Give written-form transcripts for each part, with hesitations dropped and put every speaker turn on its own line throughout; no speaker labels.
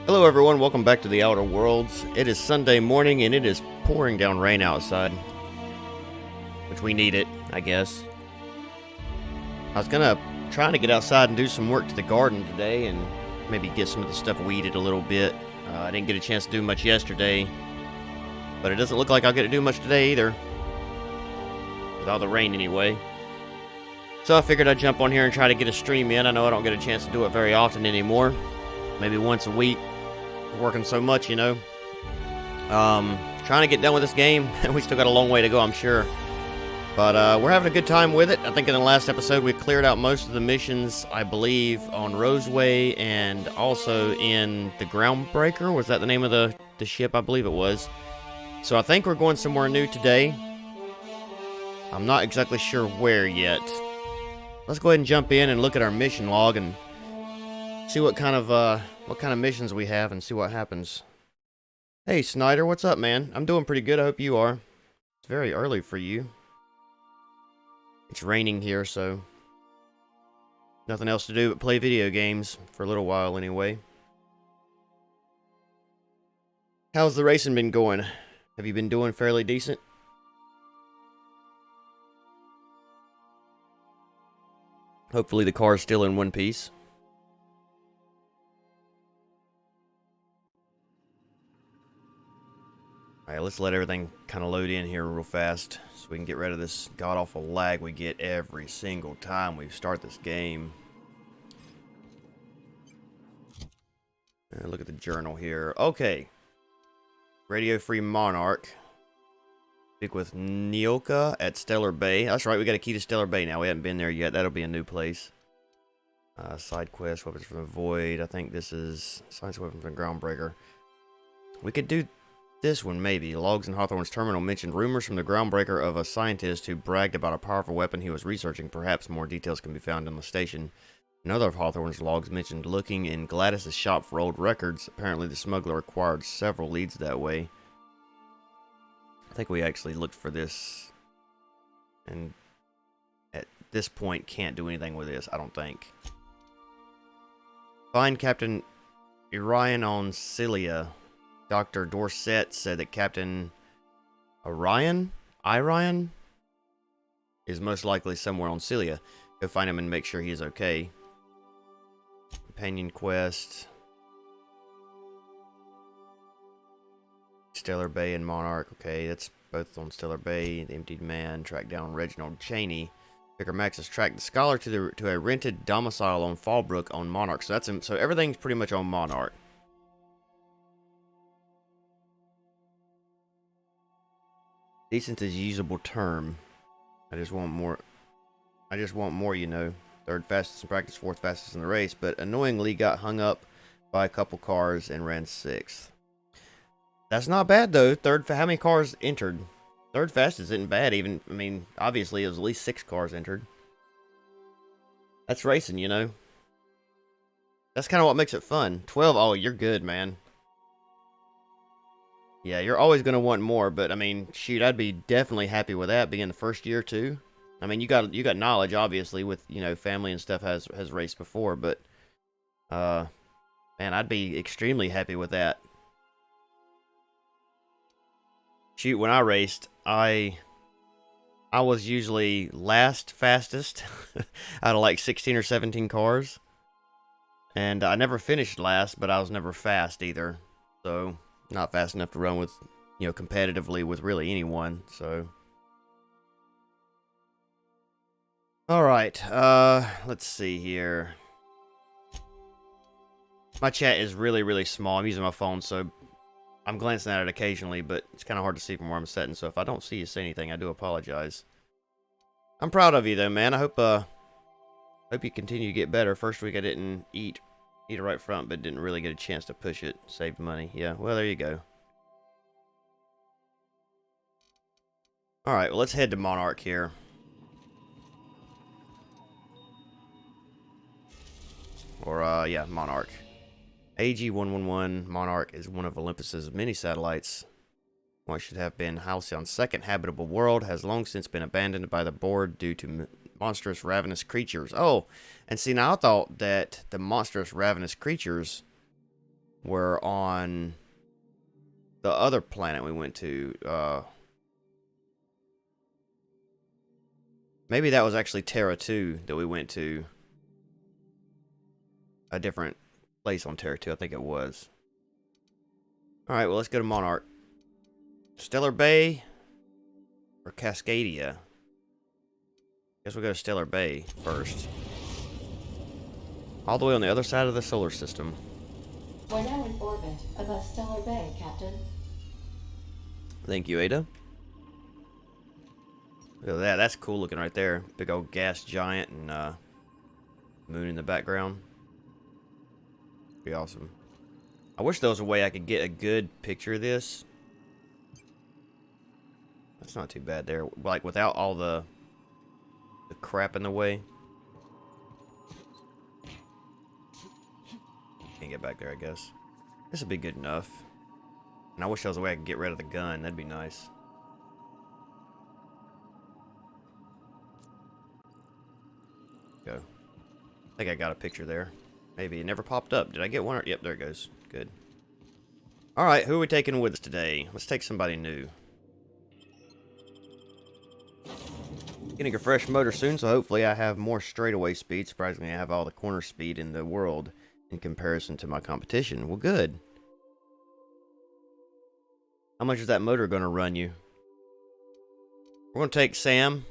Hello everyone, welcome back to the Outer Worlds. It is Sunday morning and it is pouring down rain outside. Which we need it, I guess. I was trying to get outside and do some work to the garden today and maybe get some of the stuff weeded a little bit. I didn't get a chance to do much yesterday, but it doesn't look like I'll get to do much today either. With all the rain anyway. So I figured I'd jump on here and try to get a stream in. I know I don't get a chance to do it very often anymore. Maybe once a week. Working so much, you know. Trying to get done with this game. We still got a long way to go, I'm sure. But we're having a good time with it. I think in the last episode we cleared out most of the missions, I believe, on Roseway and also in the Groundbreaker. Was that the name of the ship? I believe it was. So I think we're going somewhere new today. I'm not exactly sure where yet. Let's go ahead and jump in and look at our mission log and see what kind of missions we have and see what happens. Hey Snyder, what's up, man? I'm doing pretty good, I hope you are. It's very early for you. It's raining here, so nothing else to do but play video games for a little while anyway. How's the racing been going? Have you been doing fairly decent? Hopefully the car's still in one piece. Alright, let's let everything kind of load in here real fast so we can get rid of this god-awful lag we get every single time we start this game. Look at the journal here. Okay. Radio-free Monarch. Speak with Nyoka at Steller Bay. That's right, we got a key to Steller Bay now. We haven't been there yet. That'll be a new place. Side quest, weapons from the void. I think this is science weapons from the Groundbreaker. We could do this one, maybe. Logs in Hawthorne's terminal mentioned rumors from the Groundbreaker of a scientist who bragged about a powerful weapon he was researching. Perhaps more details can be found in the station. Another of Hawthorne's logs mentioned looking in Gladys's shop for old records. Apparently the smuggler acquired several leads that way. I think we actually looked for this, and at this point can't do anything with this, I don't think. Find Captain Orion on Celia. Dr. Dorset said that Captain Orion is most likely somewhere on Celia. Go find him and make sure he is okay. Companion quest. Steller Bay and Monarch. Okay, that's both on Steller Bay. The Emptied Man. Track down Reginald Cheney. Vicar Max has tracked the scholar to a rented domicile on Fallbrook on Monarch. So so everything's pretty much on Monarch. Decent is a usable term. I just want more, you know. Third fastest in practice, fourth fastest in the race, but annoyingly got hung up by a couple cars and ran sixth. That's not bad though. How many cars entered? Third fastest isn't bad even. I mean, obviously it was at least 6 cars entered. That's racing, you know. That's kind of what makes it fun. 12, oh, you're good, man. Yeah, you're always going to want more, but I mean, shoot, I'd be definitely happy with that being the first year too. I mean, you got knowledge obviously with, you know, family and stuff has raced before, but man, I'd be extremely happy with that. Shoot, when I raced, I was usually last fastest out of like 16 or 17 cars. And I never finished last, but I was never fast either. So not fast enough to run with, you know, competitively with really anyone, so. Alright, let's see here. My chat is really, really small. I'm using my phone, so I'm glancing at it occasionally, but it's kind of hard to see from where I'm sitting, so if I don't see you say anything, I do apologize. I'm proud of you, though, man. I hope you continue to get better. First week I didn't eat it right front, but didn't really get a chance to push it. Saved money. Yeah, well, there you go. Alright, well, let's head to Monarch here. Or, yeah, Monarch. AG-111 Monarch is one of Olympus's many satellites. What should have been Halcyon's second habitable world has long since been abandoned by the board due to monstrous ravenous creatures. Oh, and see, now I thought that the monstrous ravenous creatures were on the other planet we went to. Maybe that was actually Terra 2 that we went to. A different place on Terra 2, I think it was. Alright, well, let's go to Monarch. Steller Bay or Cascadia? Guess we'll go to Steller Bay first. All the way on the other side of the solar system.
We're now in orbit above Steller Bay, Captain.
Thank you, Ada. Look at that. That's cool looking right there. Big old gas giant and moon in the background. Be awesome. I wish there was a way I could get a good picture of this. That's not too bad there. Like without all the crap in the way. Can't get back there, I guess. This would be good enough. And I wish there was a way I could get rid of the gun. That'd be nice. Go. I think I got a picture there. Maybe it never popped up. Did I get one? Yep, there it goes. Good. Alright, who are we taking with us today? Let's take somebody new. Getting a fresh motor soon, so hopefully I have more straightaway speed. Surprisingly, I have all the corner speed in the world in comparison to my competition. Well, good. How much is that motor going to run you? We're going to take Sam.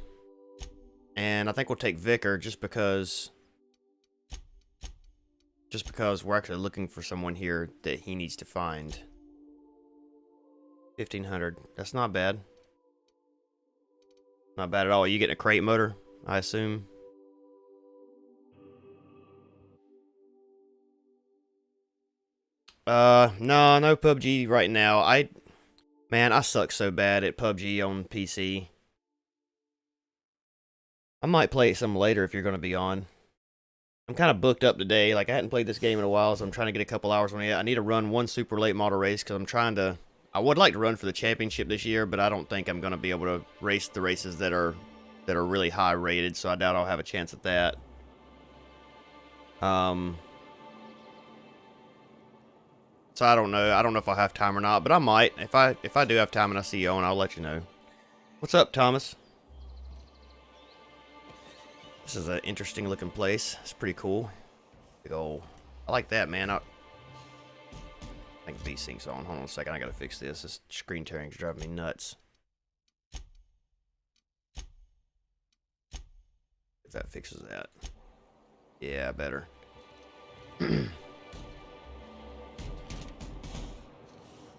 And I think we'll take Vicar just because we're actually looking for someone here that he needs to find. 1,500. That's not bad. Not bad at all. You getting a crate motor, I assume? No PUBG right now. Man, I suck so bad at PUBG on PC. I might play it some later if you're going to be on. I'm kind of booked up today. Like, I hadn't played this game in a while, so I'm trying to get a couple hours on it. I need to run one super late model race because I'm trying to... I would like to run for the championship this year, but I don't think I'm going to be able to race the races that are really high rated, so I doubt I'll have a chance at that. So I don't know. I don't know if I'll have time or not, but I might. If I do have time and I see you on, I'll let you know. What's up, Thomas? This is an interesting looking place. It's pretty cool. Big ol'... I like that, man. I think V-Sync's on. Hold on a second. I gotta fix this. This screen tearing's driving me nuts. If that fixes that. Yeah, better.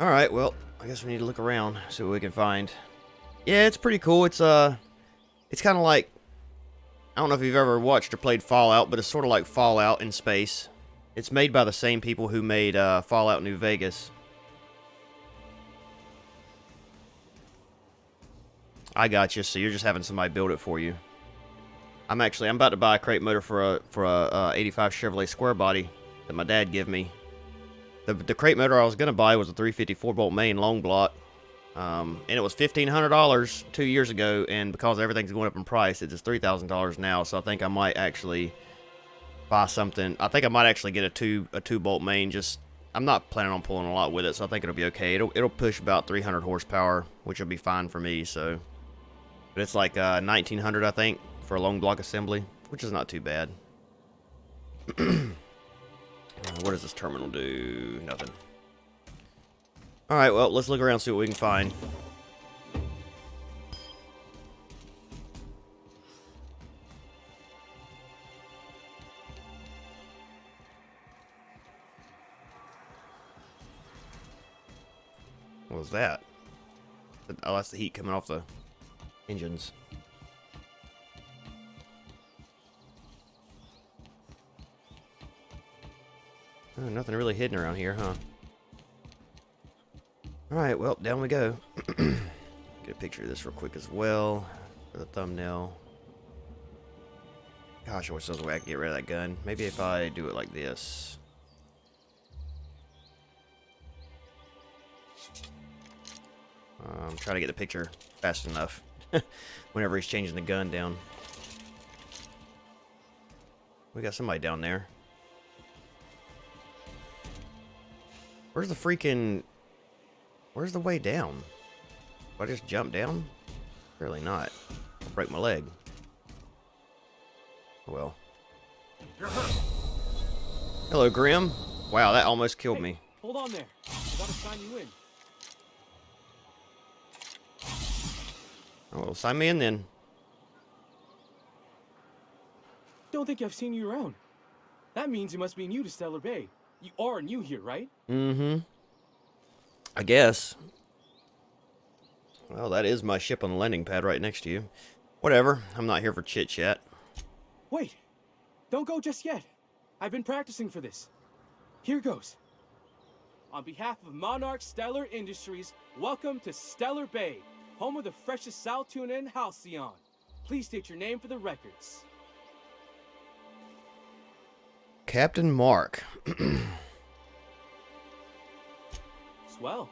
Alright, well, I guess we need to look around, see what we can find. Yeah, it's pretty cool. It's kind of like... I don't know if you've ever watched or played Fallout, but it's sort of like Fallout in space. It's made by the same people who made Fallout New Vegas. I got you, so you're just having somebody build it for you. I'm about to buy a crate motor for a 85 Chevrolet Square Body that my dad gave me. The crate motor I was gonna buy was a 354 bolt main long block. And it was $1,500 2 years ago, and because everything's going up in price, it's just $3,000 now. So I think I might actually buy something. I think I might actually get a two bolt main. Just I'm not planning on pulling a lot with it, so I think it'll be okay. It'll push about 300 horsepower, which will be fine for me. So, but it's like 1,900, I think, for a long block assembly, which is not too bad. What does this terminal do? Nothing. Alright, well, let's look around, see what we can find. What was that? Oh, that's the heat coming off the engines. Oh, nothing really hidden around here, huh? Alright, well, down we go. Get a picture of this real quick as well for the thumbnail. Gosh, I wish there was a way I could get rid of that gun. Maybe if I do it like this. I'm trying to get the picture fast enough whenever he's changing the gun down. We got somebody down there. Where's the freaking... Where's the way down? Do I just jump down? Really not. I'll break my leg. Well. Hello, Grim. Wow, that almost killed me.
Hold on there. I gotta sign you in.
Oh, well, sign me in then.
Don't think I've seen you around. That means you must be new to Stellar Bay. You are new here, right?
Mm-hmm. I guess. Well, that is my ship on the landing pad right next to you. Whatever. I'm not here for chit-chat.
Wait. Don't go just yet. I've been practicing for this. Here goes. On behalf of Monarch Steller Industries, welcome to Stellar Bay, home of the freshest sal tuna in Halcyon. Please state your name for the records.
Captain Mark.
Swell.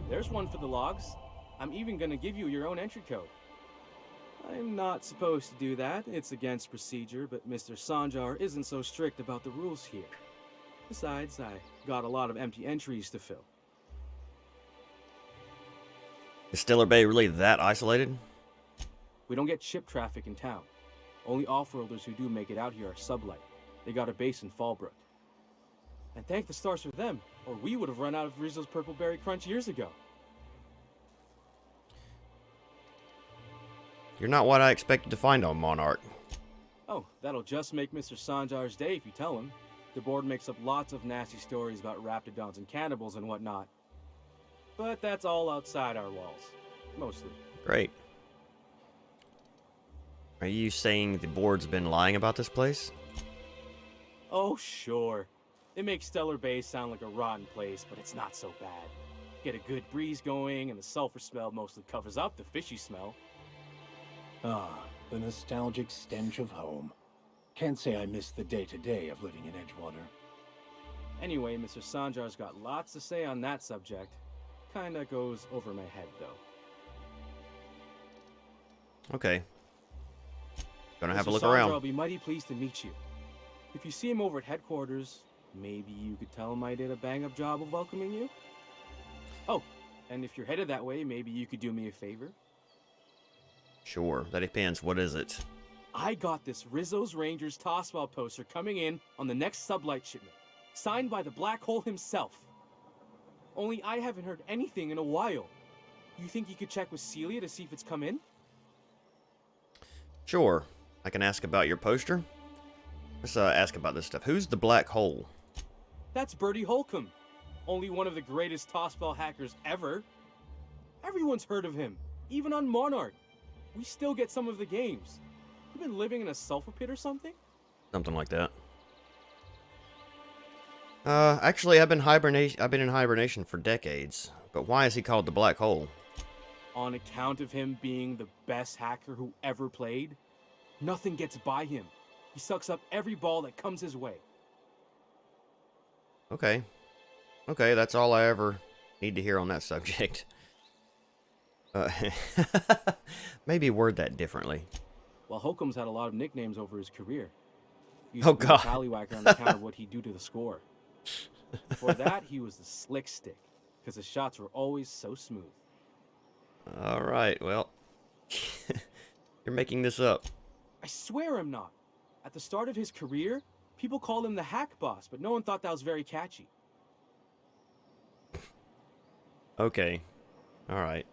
There's one for the logs. I'm even gonna give you your own entry code. I'm not supposed to do that. It's against procedure, but Mr. Sanjar isn't so strict about the rules here. Besides, I got a lot of empty entries to fill.
Is Stellar Bay really that isolated?
We don't get ship traffic in town. Only off-worlders who do make it out here are sublight. They got a base in Fallbrook. And thank the stars for them, or we would have run out of Rizzo's Purple Berry Crunch years ago.
You're not what I expected to find on Monarch.
Oh, that'll just make Mr. Sanjar's day if you tell him. The board makes up lots of nasty stories about raptidons and cannibals and whatnot. But that's all outside our walls. Mostly.
Great. Are you saying the board's been lying about this place?
Oh, sure. It makes Stellar Bay sound like a rotten place, but it's not so bad. Get a good breeze going, and the sulfur smell mostly covers up the fishy smell.
Ah, the nostalgic stench of home. Can't say I miss the day-to-day of living in Edgewater.
Anyway, Mr. Sanjar's got lots to say on that subject. Kinda goes over my head, though.
Okay. Gonna have a
Mr.
look
Sanjar
around.
will be mighty pleased to meet you. If you see him over at headquarters, maybe you could tell him I did a bang-up job of welcoming you? Oh, and if you're headed that way, maybe you could do me a favor?
Sure, that depends. What is it?
I got this Rizzo's Rangers Tosswell poster coming in on the next sublight shipment, signed by the Black Hole himself. Only I haven't heard anything in a while. You think you could check with Celia to see if it's come in?
Sure. I can ask about your poster. Let's ask about this stuff. Who's the Black Hole?
That's Bertie Holcomb. Only one of the greatest Tosswell hackers ever. Everyone's heard of him, even on Monarch. We still get some of the games. You been living in a sulfur pit or something?
Something like that. Actually, I've been in hibernation for decades. But why is he called the Black Hole?
On account of him being the best hacker who ever played, nothing gets by him. He sucks up every ball that comes his way.
Okay. Okay, that's all I ever need to hear on that subject. Maybe word that differently.
Well, Holcomb's had a lot of nicknames over his career. He
Oh,
used to be
God.
a tallywhacker on account of what he'd do to the score. Before that, he was the slick stick, because his shots were always so smooth.
All right, well, you're making this up.
I swear I'm not. At the start of his career, people called him the hack boss, but no one thought that was very catchy.
Okay. All right.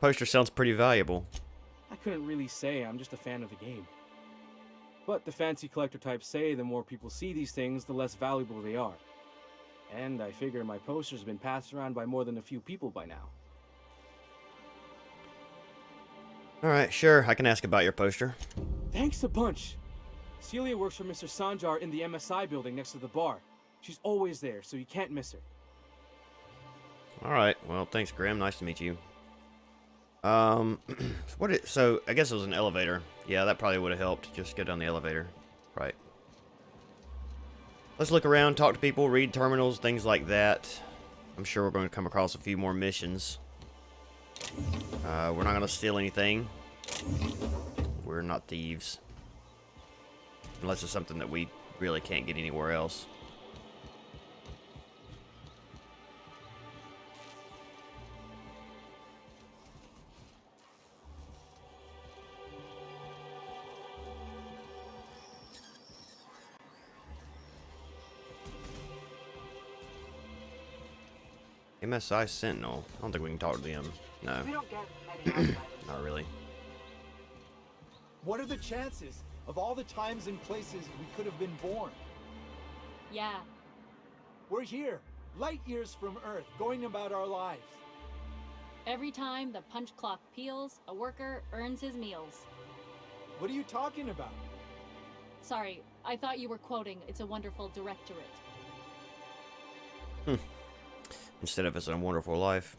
Poster sounds pretty valuable.
I couldn't really say, I'm just a fan of the game. But the fancy collector types say the more people see these things, the less valuable they are. And I figure my poster's been passed around by more than a few people by now.
All right, sure, I can ask about your poster.
Thanks a bunch. Celia works for Mr. Sanjar in the MSI building next to the bar. She's always there, so you can't miss her.
All right, well, thanks, Graham. Nice to meet you. So I guess it was an elevator. Yeah, that probably would have helped. Just go down the elevator. Right. Let's look around, talk to people, read terminals, things like that. I'm sure we're going to come across a few more missions. We're not going to steal anything. We're not thieves. Unless it's something that we really can't get anywhere else. MSI Sentinel. I don't think we can talk to them. No.
We don't get many outsiders.
Not really.
What are the chances of all the times and places we could have been born?
Yeah.
We're here, light years from Earth, going about our lives.
Every time the punch clock peals, a worker earns his meals.
What are you talking about?
Sorry, I thought you were quoting It's a Wonderful Directorate.
Instead of It's a Wonderful Life.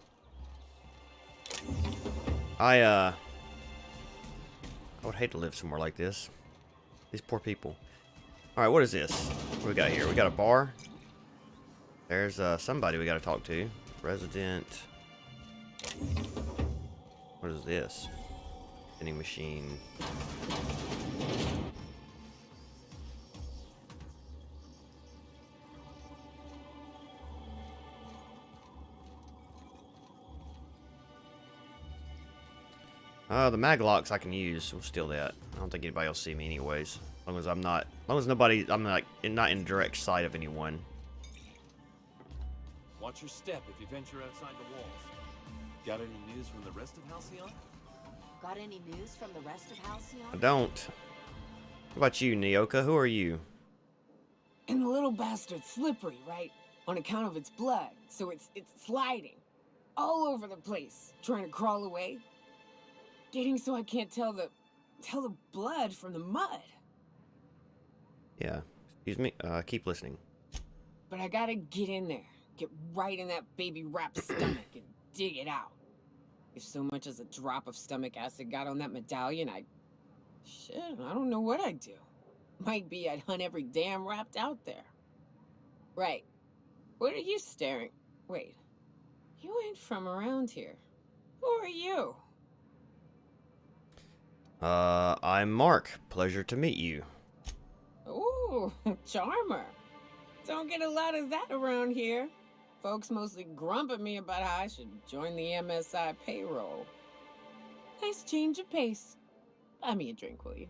I would hate to live somewhere like this. These poor people. Alright, what is this? What we got here? We got a bar. There's somebody we gotta talk to. Resident. What is this? Vending machine. The mag locks I can use. We'll steal that. I don't think anybody will see me anyways. As long as I'm not, I'm not in direct sight of anyone.
Watch your step if you venture outside the walls. Got any news from the rest of Halcyon?
Got any news from the rest of Halcyon?
I don't. What about you, Nyoka? Who are you?
And the little bastard's slippery, right? On account of its blood, so it's sliding all over the place, trying to crawl away. Getting so I can't tell the blood from the mud.
Yeah. Excuse me. Keep listening.
But I gotta get in there, get right in that baby rap's stomach and dig it out. If so much as a drop of stomach acid got on that medallion, shit, I don't know what I'd do. Might be I'd hunt every damn wrapped out there. Right. What are you staring? Wait. You ain't from around here. Who are you?
I'm Mark. Pleasure to meet you.
Ooh, charmer. Don't get a lot of that around here. Folks mostly grump at me about how I should join the MSI payroll. Nice change of pace. Buy me a drink, will you?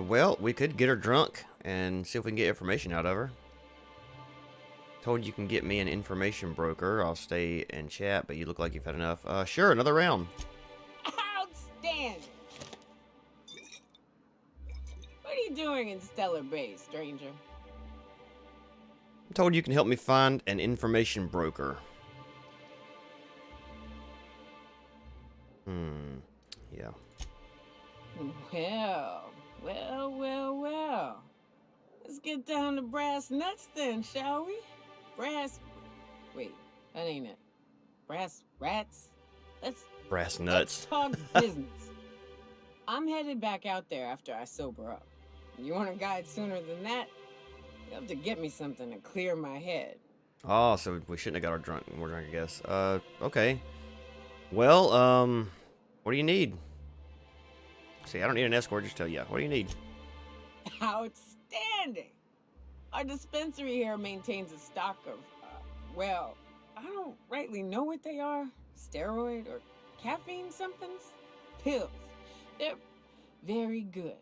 Well, we could get her drunk and see if we can get information out of her. Told you can get me an information broker. I'll stay and chat, but you look like you've had enough. Sure, another round.
Outstanding! What are you doing in Stellar Bay, stranger?
I'm told you can help me find an information broker. Yeah.
Well. Let's get down to brass nuts then, shall we? Wait, that ain't it. Brass rats?
Brass
Let's
nuts.
talk business. I'm headed back out there after I sober up. You want a guide sooner than that? You have to get me something to clear my head.
Oh, so we shouldn't have got more drunk, I guess. Okay. Well, what do you need? See, I don't need an escort, just tell you. What do you need?
Outstanding! Our dispensary here maintains a stock of, I don't rightly know what they are. Steroid or caffeine somethings? Pills. They're very good.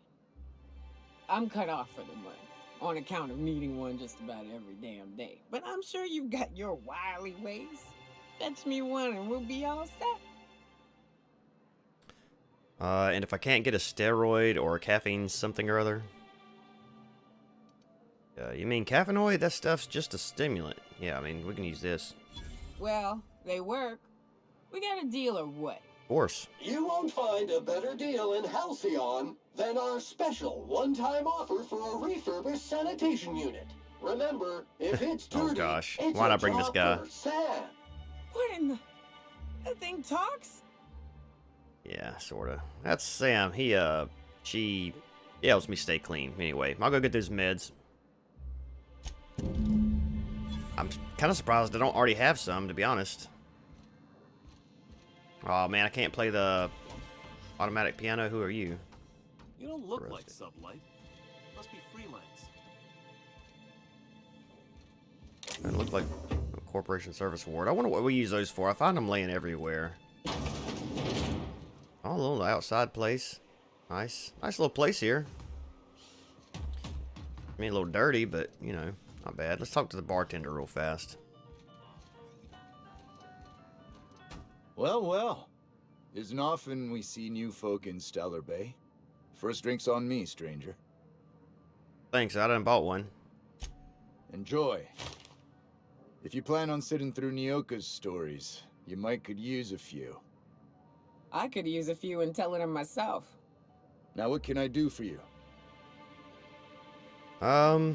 I'm cut off for the month, on account of needing one just about every damn day. But I'm sure you've got your wily ways. Fetch me one and we'll be all set.
And if I can't get a steroid or a caffeine something or other? You mean caffeinoid? That stuff's just a stimulant. Yeah, I mean, we can use this.
Well, they work. We got a deal or what?
Of course.
You won't find a better deal in Halcyon than our special one-time offer for a refurbished sanitation unit. Remember, if it's dirty,
Oh gosh,
it's
why
a
not bring this guy?
job for Sam.
What in the... That thing talks?
Yeah, sorta. That's Sam. She helps me stay clean. Anyway, I'll go get those meds. I'm kind of surprised I don't already have some, to be honest. Oh man, I can't play the automatic piano. Who are you?
You don't look like Sublight. Must be freelance.
Doesn't look like a corporation service award. I wonder what we use those for. I find them laying everywhere. Oh, a little outside place. Nice little place here. I mean, a little dirty, but, you know, not bad. Let's talk to the bartender real fast.
Well, well. Isn't often we see new folk in Stellar Bay. First drink's on me, stranger.
Thanks, I done bought one.
Enjoy. If you plan on sitting through Nyoka's stories, you might could use a few.
I could use a few and telling them myself.
Now what can I do for you?
How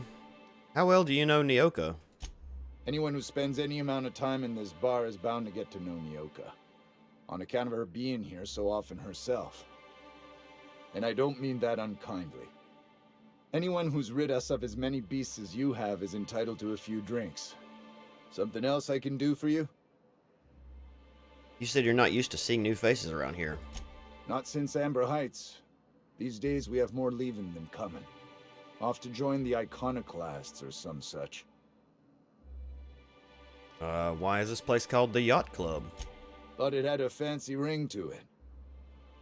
well do you know Nyoka?
Anyone who spends any amount of time in this bar is bound to get to know Nyoka. On account of her being here so often herself. And I don't mean that unkindly. Anyone who's rid us of as many beasts as you have is entitled to a few drinks. Something else I can do for you?
You said you're not used to seeing new faces around here.
Not since Amber Heights. These days we have more leaving than coming. Off to join the iconoclasts or some such.
Why is this place called the Yacht Club?
Thought it had a fancy ring to it.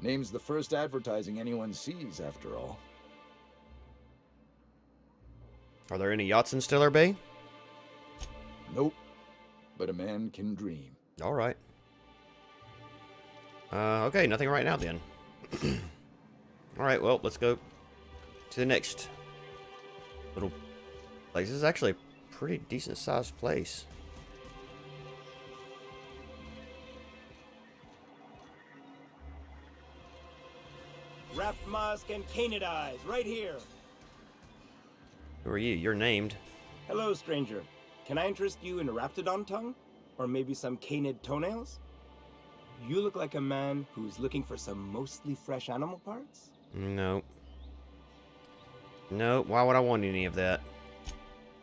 Name's the first advertising anyone sees, after all.
Are there any yachts in Steller Bay?
Nope. But a man can dream.
Alright. Okay, nothing right now then. Alright, well, let's go to the next little place. This is actually a pretty decent sized place.
Raftmask and Canid Eyes, right here.
Who are you? You're named.
Hello, stranger. Can I interest you in a Raptidon tongue? Or maybe some Canid toenails? You look like a man who's looking for some mostly fresh animal parts?
No. No, why would I want any of that?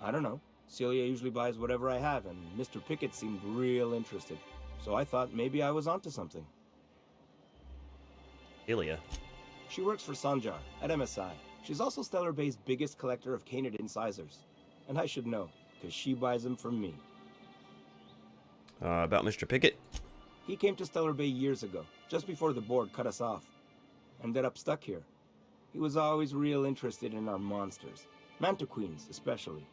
I don't know. Celia usually buys whatever I have, and Mr. Pickett seemed real interested. So I thought maybe I was onto something.
Celia.
She works for Sanjar at MSI. She's also Stellar Bay's biggest collector of Canid incisors. And I should know, because she buys them from me.
About Mr. Pickett?
He came to Stellar Bay years ago, just before the board cut us off. Ended up stuck here. He was always real interested in our monsters. Mantiqueens, especially.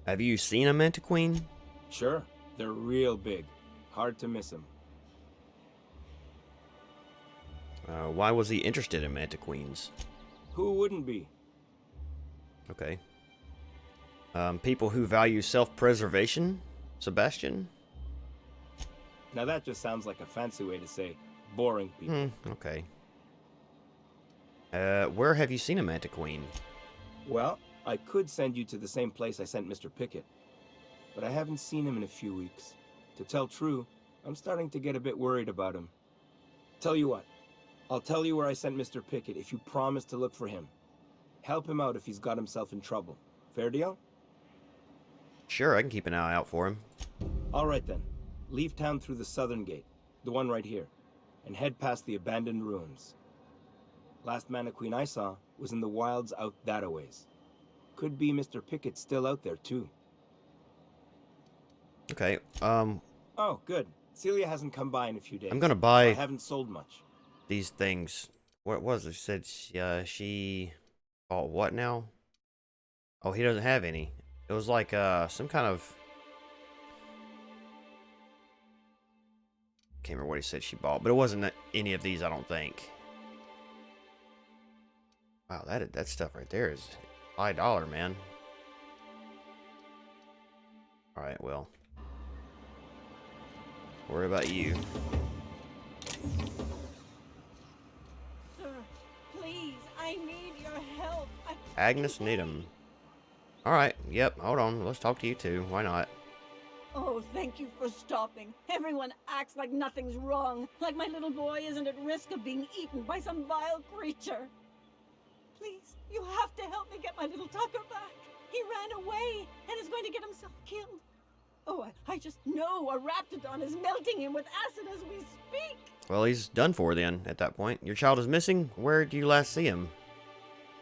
Have you seen a Mantiqueen?
Sure. They're real big. Hard to miss them.
Why was he interested in Mantiqueens?
Who wouldn't be?
Okay. People who value self-preservation? Sebastian?
Now that just sounds like a fancy way to say boring people.
Okay. Where have you seen a Mantiqueen?
Well, I could send you to the same place I sent Mr. Pickett. But I haven't seen him in a few weeks. To tell true, I'm starting to get a bit worried about him. Tell you what, I'll tell you where I sent Mr. Pickett if you promise to look for him. Help him out if he's got himself in trouble. Fair deal?
Sure, I can keep an eye out for him.
Alright then. Leave town through the southern gate, the one right here, and head past the abandoned ruins. Last Mantiqueen I saw was in the wilds out that-a-ways. Could be Mr. Pickett still out there too.
Okay,
Oh, good. Celia hasn't come by in a few days.
I'm gonna buy...
I haven't sold much.
These things. What was it? She said she bought what now? Oh, he doesn't have any. It was like some kind of... Can't remember what he said she bought, but it wasn't any of these, I don't think. Wow, that stuff right there is $5, man. Alright, well. Worry about you.
Sir, please, I need your help.
Agnes Needham. Alright, yep, hold on. Let's talk to you too. Why not?
Oh, thank you for stopping. Everyone acts like nothing's wrong, like my little boy isn't at risk of being eaten by some vile creature. Please, you have to help me get my little Tucker back. He ran away and is going to get himself killed. Oh, I just know a Raptidon is melting him with acid as we speak.
Well, he's done for then, at that point. Your child is missing? Where did you last see him?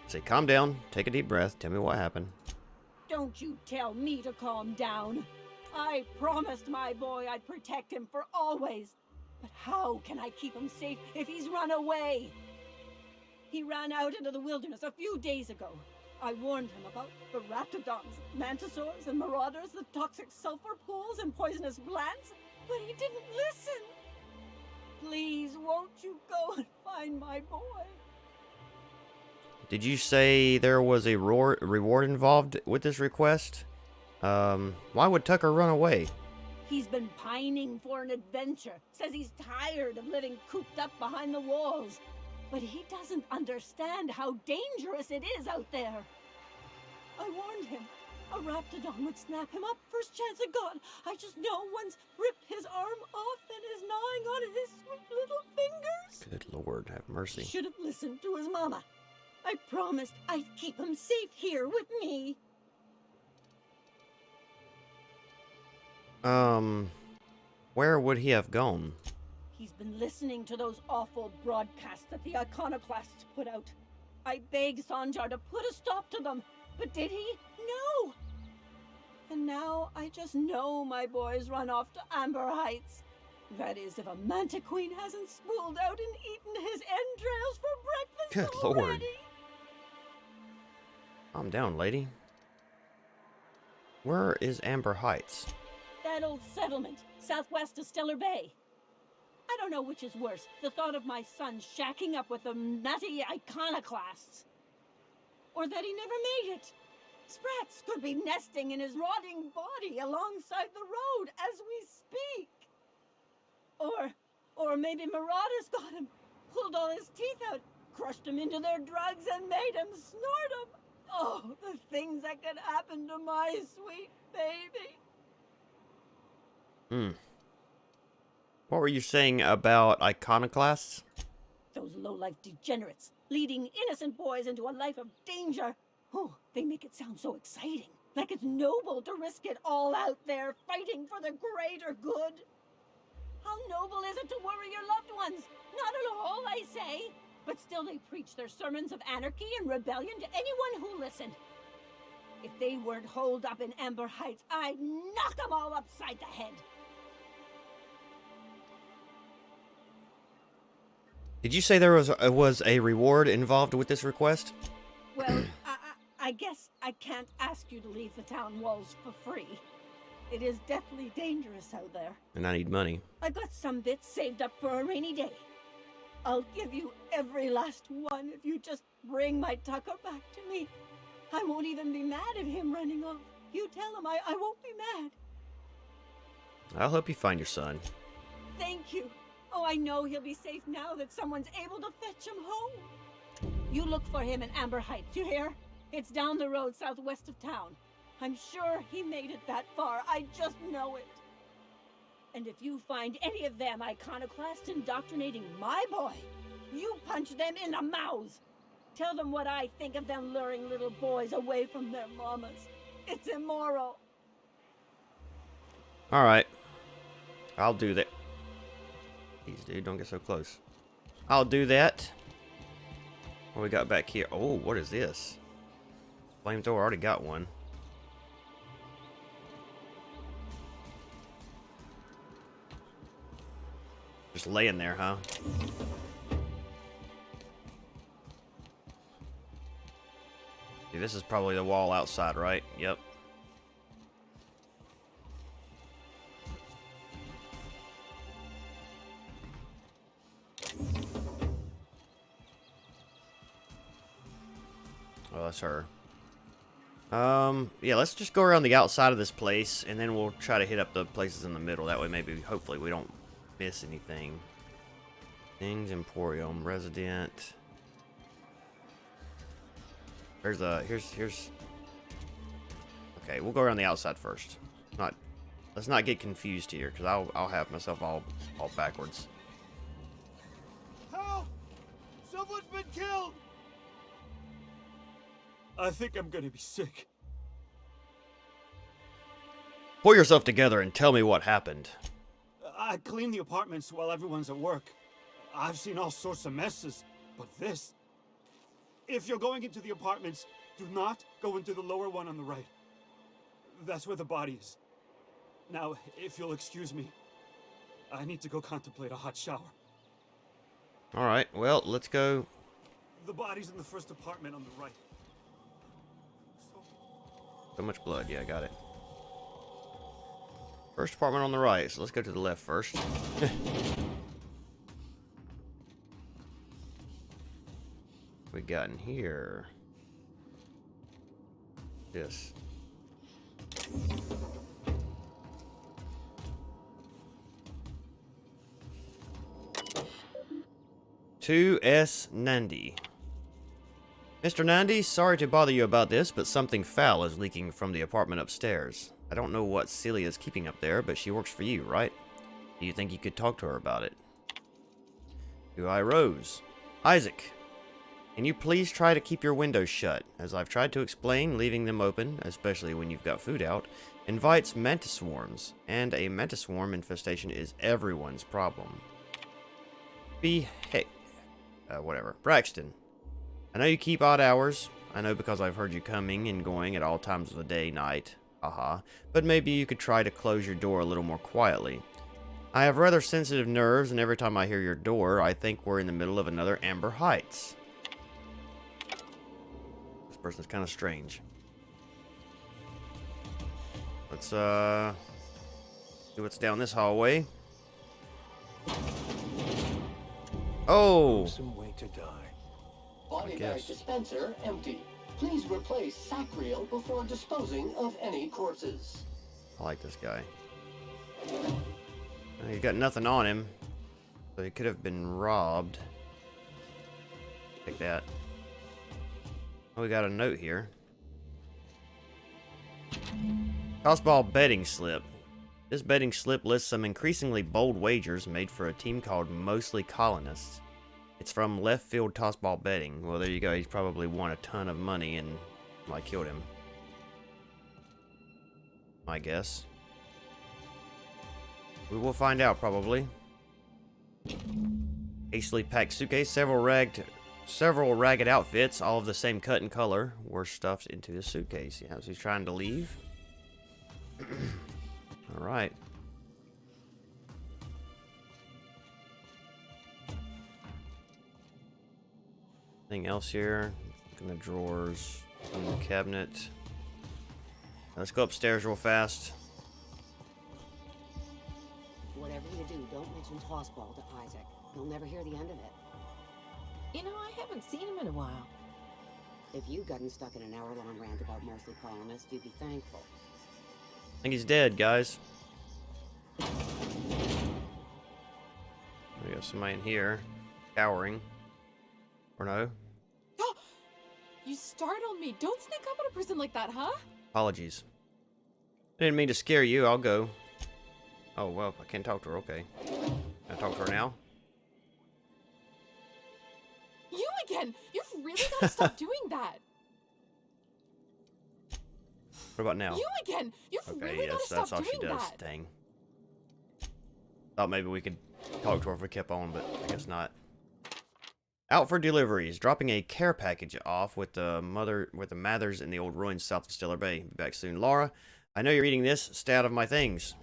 Say, calm down, take a deep breath, tell me what happened.
Don't you tell me to calm down. I promised my boy I'd protect him for always. But how can I keep him safe if he's run away? He ran out into the wilderness a few days ago. I warned him about the raptidons, mantisaurs, and marauders, the toxic sulfur pools, and poisonous glands, but he didn't listen. Please, won't you go and find my boy?
Did you say there was a reward involved with this request? Why would Tucker run away?
He's been pining for an adventure. Says he's tired of living cooped up behind the walls. But he doesn't understand how dangerous it is out there. I warned him. A raptidon would snap him up first chance it got. I just know one's ripped his arm off and is gnawing on his sweet little fingers.
Good Lord, have mercy.
Should have listened to his mama. I promised I'd keep him safe here with me.
Where would he have gone?
He's been listening to those awful broadcasts that the iconoclasts put out. I begged Sanjar to put a stop to them, but did he? No! And now I just know my boy's run off to Amber Heights. That is, if a manta queen hasn't spooled out and eaten his entrails for breakfast
Good
already.
Lord. Calm down, lady. Where is Amber Heights?
That old settlement, southwest of Steller Bay. I don't know which is worse, the thought of my son shacking up with the nutty iconoclasts, or that he never made it. Sprats could be nesting in his rotting body alongside the road as we speak. Or maybe marauders got him, pulled all his teeth out, crushed him into their drugs and made him snort them. Oh, the things that could happen to my sweet baby.
What were you saying about iconoclasts?
Those low-life degenerates, leading innocent boys into a life of danger. Oh, they make it sound so exciting, like it's noble to risk it all out there, fighting for the greater good. How noble is it to worry your loved ones? Not at all, I say. But still they preach their sermons of anarchy and rebellion to anyone who listened. If they weren't holed up in Amber Heights, I'd knock them all upside the head.
Did you say there was a reward involved with this request?
Well, I guess I can't ask you to leave the town walls for free. It is deathly dangerous out there.
And I need money.
I got some bits saved up for a rainy day. I'll give you every last one if you just bring my Tucker back to me. I won't even be mad at him running off. You tell him I won't be mad.
I'll help you find your son.
Thank you. Oh, I know he'll be safe now that someone's able to fetch him home. You look for him in Amber Heights, you hear? It's down the road southwest of town. I'm sure he made it that far. I just know it. And if you find any of them iconoclasts indoctrinating my boy, you punch them in the mouths. Tell them what I think of them luring little boys away from their mamas. It's immoral.
Alright. I'll do that. Please, dude, don't get so close. I'll do that. What we got back here? Oh, what is this? Flamethrower, already got one. Just laying there, huh? See, this is probably the wall outside, right? Yep. Oh, that's her. Yeah, let's just go around the outside of this place, and then we'll try to hit up the places in the middle. That way, maybe, hopefully, we don't miss anything. Things, Emporium, Resident. Here's. Okay, we'll go around the outside first. Let's not get confused here, because I'll have myself all backwards.
Help! Someone's been killed! I think I'm gonna be sick.
Pull yourself together and tell me what happened.
I clean the apartments while everyone's at work. I've seen all sorts of messes, but this... If you're going into the apartments, do not go into the lower one on the right. That's where the body is. Now, if you'll excuse me, I need to go contemplate a hot shower.
Alright, well, let's go.
The body's in the first apartment on the right.
So much blood. Yeah, I got it. First apartment on the right, so let's go to the left first. We got in here. Yes. "2S Nandi. Mr. Nandi, sorry to bother you about this, but something foul is leaking from the apartment upstairs. I don't know what Celia is keeping up there, but she works for you, right? Do you think you could talk to her about it?" "Do I Rose? Isaac, can you please try to keep your windows shut? As I've tried to explain, leaving them open, especially when you've got food out, invites mantis swarms, and a mantis swarm infestation is everyone's problem. Whatever. Braxton, I know you keep odd hours. I know because I've heard you coming and going at all times of the day, night. Haha. But maybe you could try to close your door a little more quietly. I have rather sensitive nerves, and every time I hear your door, I think we're in the middle of another Amber Heights." This person's kind of strange. Let's, see what's down this hallway. Oh!
Some way to die.
Body bag dispenser empty. Please replace sack reel before disposing of any corpses.
I like this guy. He's got nothing on him, so he could have been robbed. Take that. Oh, we got a note here. Tossball betting slip. This betting slip lists some increasingly bold wagers made for a team called Mostly Colonists. It's from Left Field Tossball Betting. Well, there you go. He's probably won a ton of money and I killed him, I guess. We will find out, probably. Hastily packed suitcase. Several ragged outfits, all of the same cut and color, were stuffed into the suitcase. Yeah, so he's trying to leave. All right. Anything else here? Look in the drawers, in the cabinet. Let's go upstairs real fast.
Whatever you do, don't mention tossball to Isaac. You'll never hear the end of it.
You know, I haven't seen him in a while.
If you'd gotten stuck in an hour-long rant about mostly colonists, you'd be thankful.
I think he's dead, guys. We got somebody in here, cowering. Or no?
You startled me. Don't sneak up on a person like that, huh?
Apologies. I didn't mean to scare you. I'll go. Oh, well, I can't talk to her. Okay. Can I talk to her now?
You again! You've really got to stop doing that!
What about now?
You again! You've really got to stop
that's all she
doing
does.
that!
Dang. Thought maybe we could talk to her if we kept on, but I guess not. Out for deliveries. Dropping a care package off with the Mathers in the old ruins south of Steller Bay. Be back soon. Laura, I know you're eating this. Stay out of my things.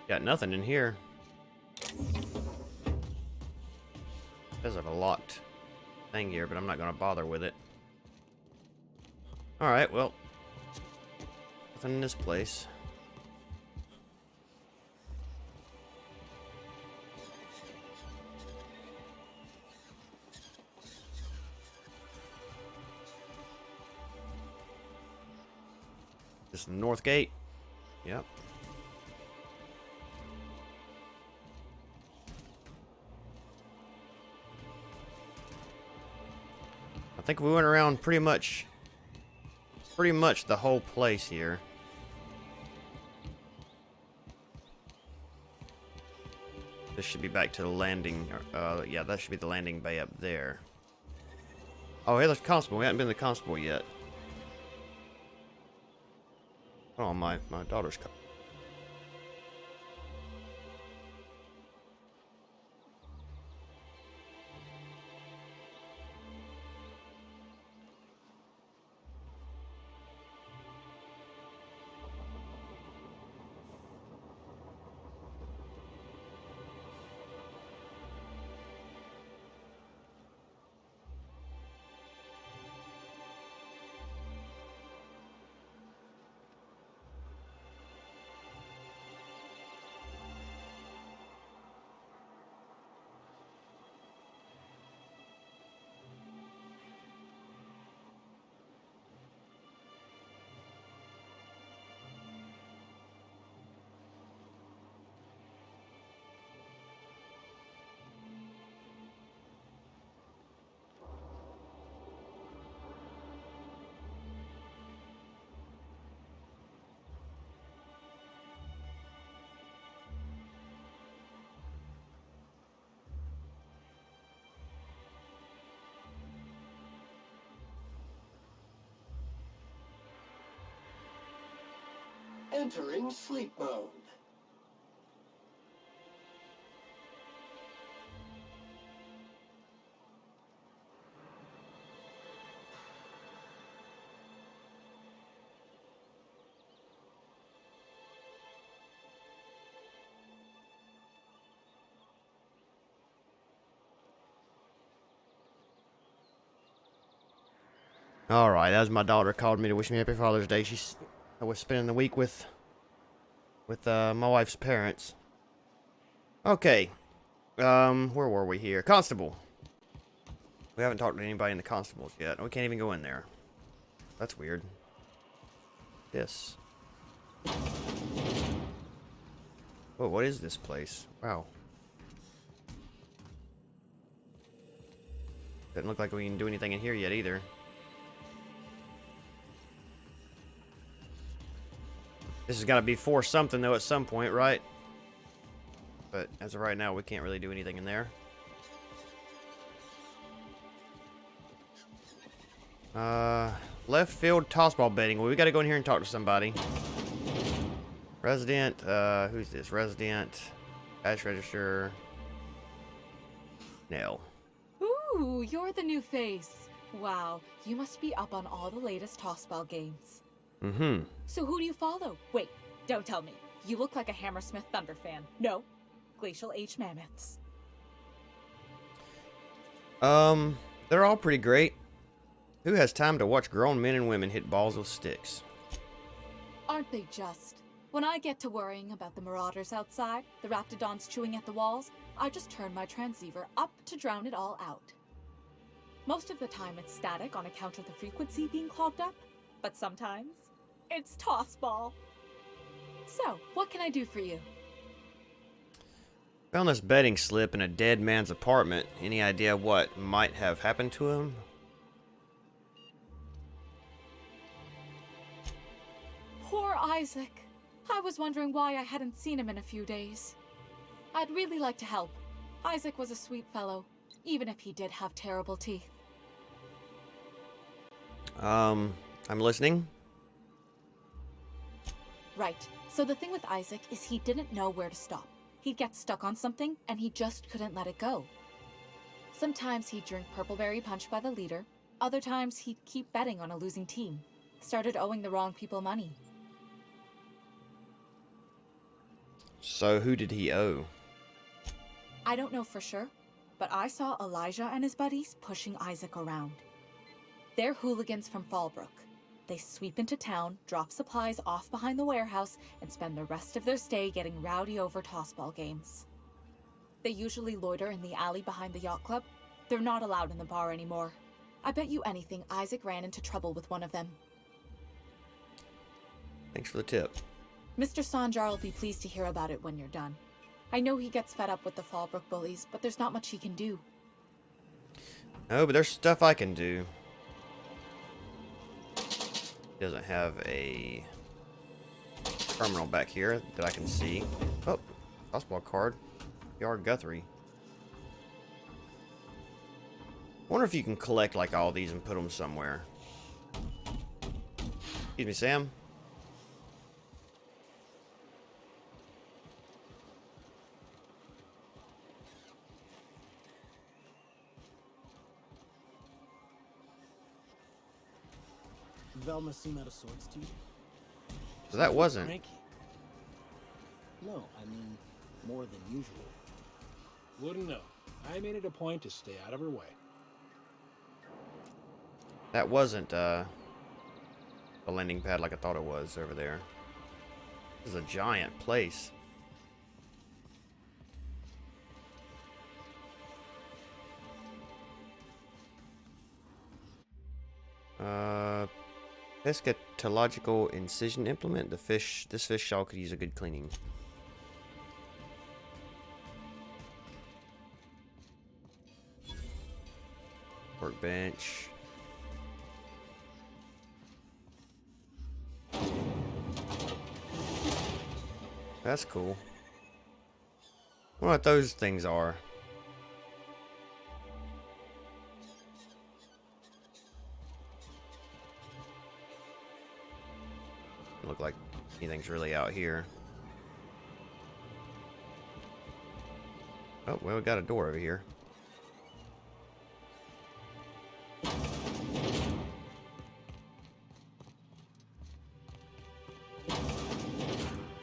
Got nothing in here. There's a locked thing here, but I'm not going to bother with it. Alright, well. Nothing in this place. This is the north gate. Yep. I think we went around pretty much the whole place here. This should be back to the landing. Yeah, that should be the landing bay up there. Oh, hey, there's Constable. We haven't been to the Constable yet. Oh, my daughter's coming.
Entering sleep mode.
Alright, as my daughter called me to wish me happy Father's Day. I was spending the week with my wife's parents. Okay. Where were we here? Constable. We haven't talked to anybody in the constables yet. We can't even go in there. That's weird. This. Whoa, what is this place? Wow. Doesn't look like we can do anything in here yet either. This has got to be for something, though, at some point, right? But as of right now, we can't really do anything in there. Left field tossball betting. Well, we got to go in here and talk to somebody. Resident, who's this? Resident, cash register. Nell.
Ooh, you're the new face. Wow, you must be up on all the latest tossball games.
Mm-hmm.
So who do you follow? Wait, don't tell me. You look like a Hammersmith Thunder fan. No, Glacial H Mammoths.
They're all pretty great. Who has time to watch grown men and women hit balls with sticks?
Aren't they just? When I get to worrying about the marauders outside, the raptidons chewing at the walls, I just turn my transceiver up to drown it all out. Most of the time it's static on account of the frequency being clogged up, but sometimes it's tossball. So, what can I do for you?
Found this betting slip in a dead man's apartment. Any idea what might have happened to him?
Poor Isaac. I was wondering why I hadn't seen him in a few days. I'd really like to help. Isaac was a sweet fellow, even if he did have terrible teeth.
I'm listening.
Right. So the thing with Isaac is he didn't know where to stop. He'd get stuck on something, and he just couldn't let it go. Sometimes he'd drink Purpleberry Punch by the liter. Other times he'd keep betting on a losing team. Started owing the wrong people money.
So who did he owe?
I don't know for sure, but I saw Elijah and his buddies pushing Isaac around. They're hooligans from Fallbrook. They sweep into town, drop supplies off behind the warehouse, and spend the rest of their stay getting rowdy over tossball games. They usually loiter in the alley behind the Yacht Club. They're not allowed in the bar anymore. I bet you anything Isaac ran into trouble with one of them.
Thanks for the tip.
Mr. Sanjar will be pleased to hear about it when you're done. I know he gets fed up with the Fallbrook bullies, but there's not much he can do.
No, but there's stuff I can do. Doesn't have a terminal back here that I can see. Oh, tossball card. Yard Guthrie. Wonder if you can collect like all these and put them somewhere. Excuse me, Sam.
Velma seem out of sorts to you?
So that wasn't.
Frankie. No, I mean more than usual.
Wouldn't know. I made it a point to stay out of her way.
That wasn't a landing pad like I thought it was over there. This is a giant place. Eschatological incision implement. This fish shawl could use a good cleaning. Workbench. That's cool. I wonder what those things are. Look like anything's really out here. Oh, well, we got a door over here.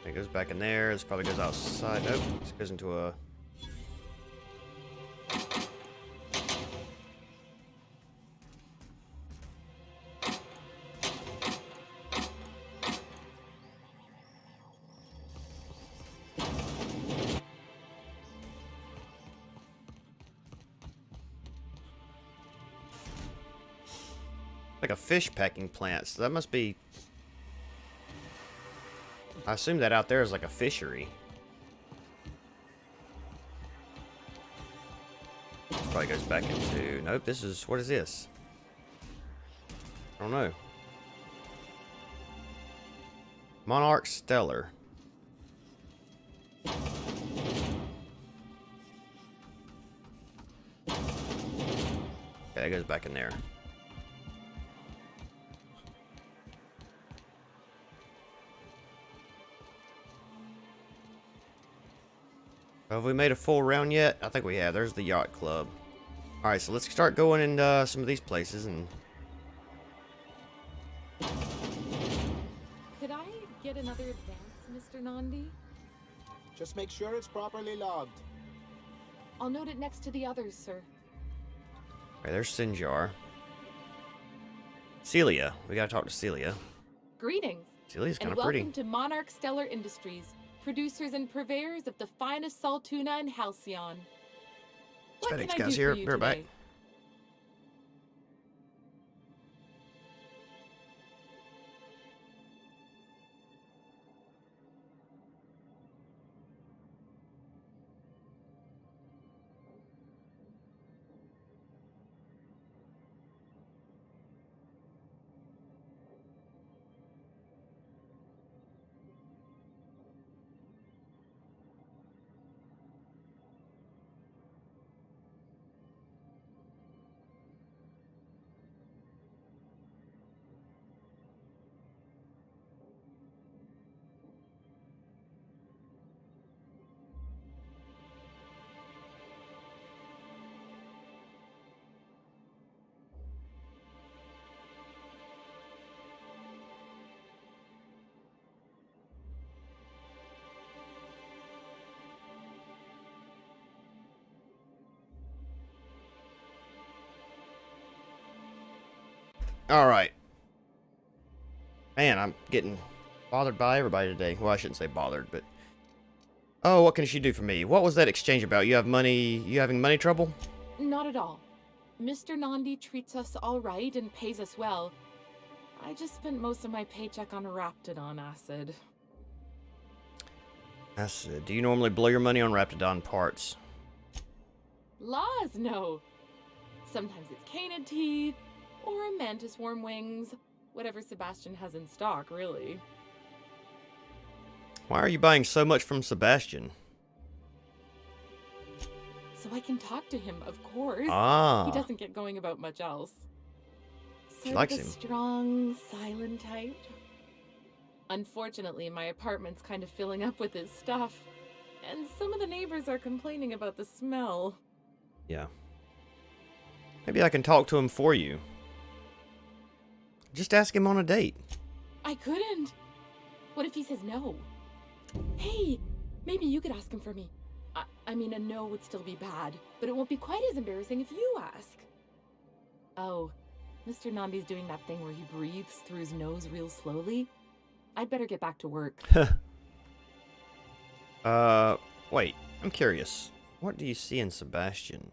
It goes back in there. This probably goes outside. Nope, this goes into a... like a fish packing plant, so that must be... I assume that out there is like a fishery. This probably goes back into... Nope, this is... What is this? I don't know. Monarch Steller. Okay, that goes back in there. Have we made a full round yet? I think we have. There's the Yacht Club. Alright, so let's start going in some of these places and...
Could I get another advance, Mr. Nandi?
Just make sure it's properly logged.
I'll note it next to the others, sir.
Alright, there's Sanjar. Celia. We gotta talk to Celia.
Greetings.
Celia's kind
and
of pretty.
welcome to Monarch Steller Industries, producers and purveyors of the finest salt tuna in Halcyon. What
FedEx
can I
guys
do
here.
for you
Be right back.
today?
Alright. Man, I'm getting bothered by everybody today. Well, I shouldn't say bothered, but... Oh, what can she do for me? What was that exchange about? You have money... You having money trouble?
Not at all. Mr. Nandi treats us all right and pays us well. I just spent most of my paycheck on Raptidon acid.
Acid. Do you normally blow your money on Raptidon parts?
Laws, no. Sometimes it's canid teeth, or a mantis worm wings. Whatever Sebastian has in stock, really.
Why are you buying so much from Sebastian?
So I can talk to him, of course.
Ah.
He doesn't get going about much else.
She
Sort
likes
of a
him.
strong, silent type. Unfortunately, my apartment's kind of filling up with his stuff, and some of the neighbors are complaining about the smell.
Yeah. Maybe I can talk to him for you. Just ask him on a date.
I couldn't. What if he says no? Hey, maybe you could ask him for me. I mean, a no would still be bad, but it won't be quite as embarrassing if you ask. Oh, Mr. Nandi's doing that thing where he breathes through his nose real slowly. I'd better get back to work.
Wait, I'm curious. What do you see in Sebastian?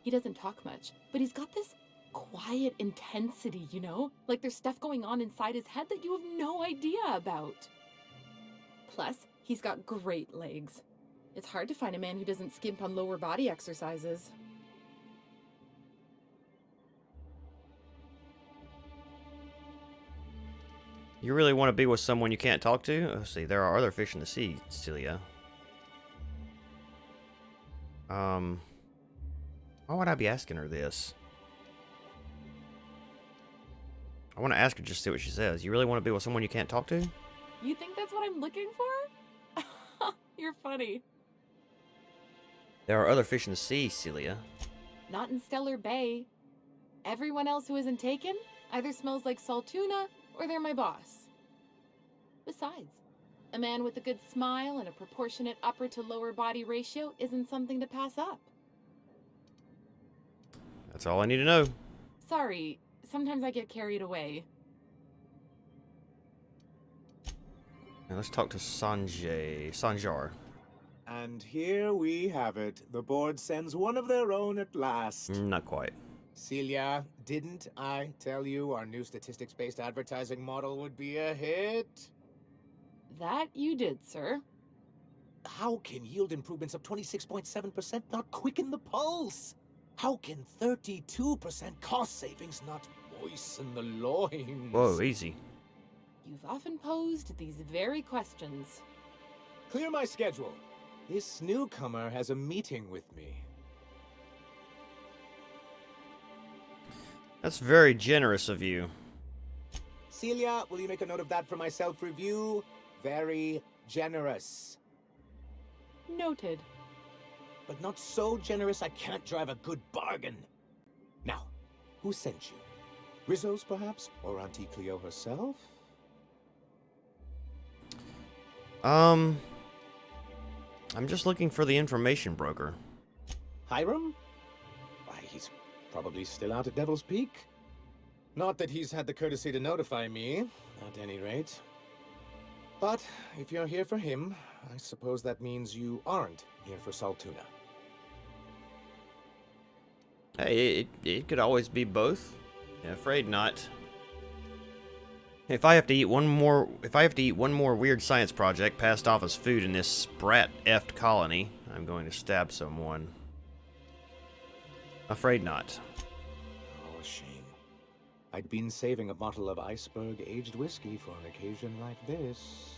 He doesn't talk much, but he's got this quiet intensity, you know? Like there's stuff going on inside his head that you have no idea about. Plus, he's got great legs. It's hard to find a man who doesn't skimp on lower body exercises.
You really want to be with someone you can't talk to? Oh, see, there are other fish in the sea, Celia. Why would I be asking her this? I want to ask her just to see what she says. You really want to be with someone you can't talk to?
You think that's what I'm looking for? You're funny.
There are other fish in the sea, Celia.
Not in Steller Bay. Everyone else who isn't taken either smells like salt tuna or they're my boss. Besides, a man with a good smile and a proportionate upper to lower body ratio isn't something to pass up.
That's all I need to know.
Sorry, sometimes I get carried away.
Now let's talk to Sanjar.
And here we have it. The board sends one of their own at last.
Not quite.
Celia, didn't I tell you our new statistics-based advertising model would be a hit?
That you did, sir.
How can yield improvements of 26.7% not quicken the pulse? How can 32% cost savings not moisten the loins?
Whoa, easy.
You've often posed these very questions.
Clear my schedule. This newcomer has a meeting with me.
That's very generous of you.
Celia, will you make a note of that for my self-review? Very generous.
Noted.
But not so generous I can't drive a good bargain. Now, who sent you? Rizzo's, perhaps? Or Auntie Cleo herself?
I'm just looking for the information broker.
Hiram? Why, he's probably still out at Devil's Peak. Not that he's had the courtesy to notify me, at any rate. But if you're here for him, I suppose that means you aren't here for Saltuna.
Hey, it could always be both. Yeah, afraid not. If I have to eat one more weird science project passed off as food in this sprat-effed colony, I'm going to stab someone. Afraid not.
Oh, a shame. I'd been saving a bottle of iceberg-aged whiskey for an occasion like this.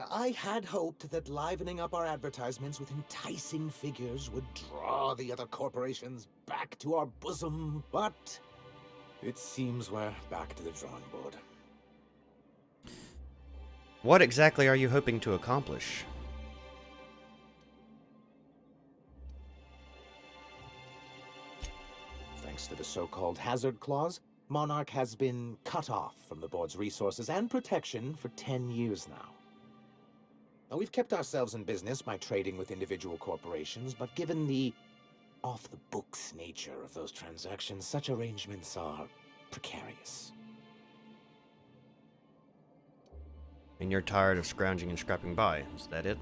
I had hoped that livening up our advertisements with enticing figures would draw the other corporations back to our bosom, but it seems we're back to the drawing board.
What exactly are you hoping to accomplish?
Thanks to the so-called hazard clause, Monarch has been cut off from the board's resources and protection for 10 years now. Now, we've kept ourselves in business by trading with individual corporations, but given the off-the-books nature of those transactions, such arrangements are precarious.
And you're tired of scrounging and scrapping by, is that it?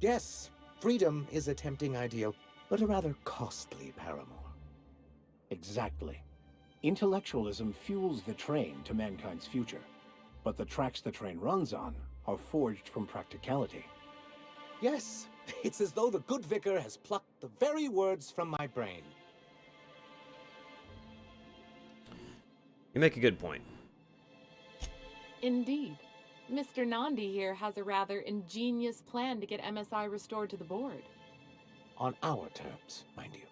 Yes, freedom is a tempting ideal, but a rather costly paramour.
Exactly. Intellectualism fuels the train to mankind's future, but the tracks the train runs on are forged from practicality.
Yes, it's as though the good vicar has plucked the very words from my brain.
You make a good point.
Indeed. Mr. Nandi here has a rather ingenious plan to get MSI restored to the board.
On our terms, mind you.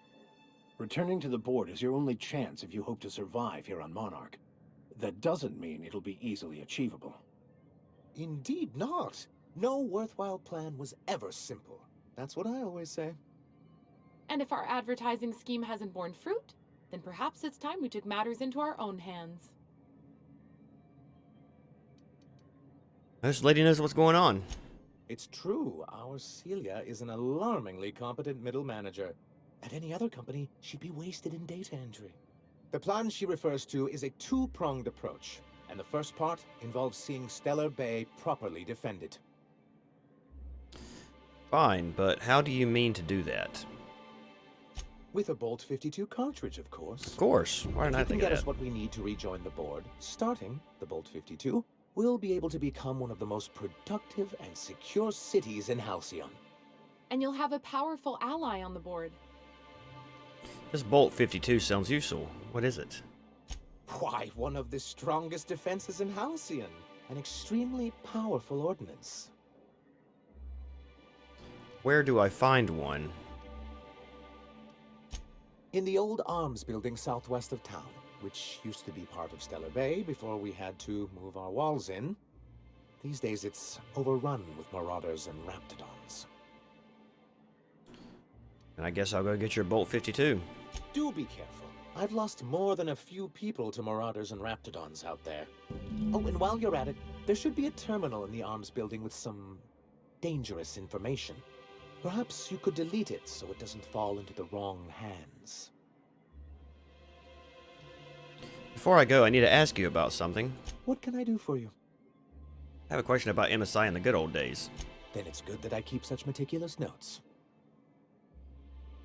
Returning to the board is your only chance if you hope to survive here on Monarch. That doesn't mean it'll be easily achievable.
Indeed not. No worthwhile plan was ever simple. That's what I always say.
And if our advertising scheme hasn't borne fruit, then perhaps it's time we took matters into our own hands.
This lady knows what's going on.
It's true, our Celia is an alarmingly competent middle manager. At any other company, she'd be wasted in data entry. The plan she refers to is a two-pronged approach, and the first part involves seeing Steller Bay properly defended.
Fine, but how do you mean to do that?
With a Bolt 52 cartridge, of course.
Of course. Why didn't I think of
get
that?
us what we need to rejoin the board, starting the Bolt 52, we'll be able to become one of the most productive and secure cities in Halcyon.
And you'll have a powerful ally on the board.
This Bolt 52 sounds useful. What is it?
Why, one of the strongest defenses in Halcyon. An extremely powerful ordnance.
Where do I find one?
In the old arms building southwest of town, which used to be part of Steller Bay before we had to move our walls in. These days it's overrun with marauders and raptidons.
And I guess I'll go get your Bolt 52.
Do be careful. I've lost more than a few people to marauders and raptidons out there. Oh, and while you're at it, there should be a terminal in the arms building with some dangerous information. Perhaps you could delete it so it doesn't fall into the wrong hands.
Before I go, I need to ask you about something.
What can I do for you?
I have a question about MSI in the good old days.
Then it's good that I keep such meticulous notes.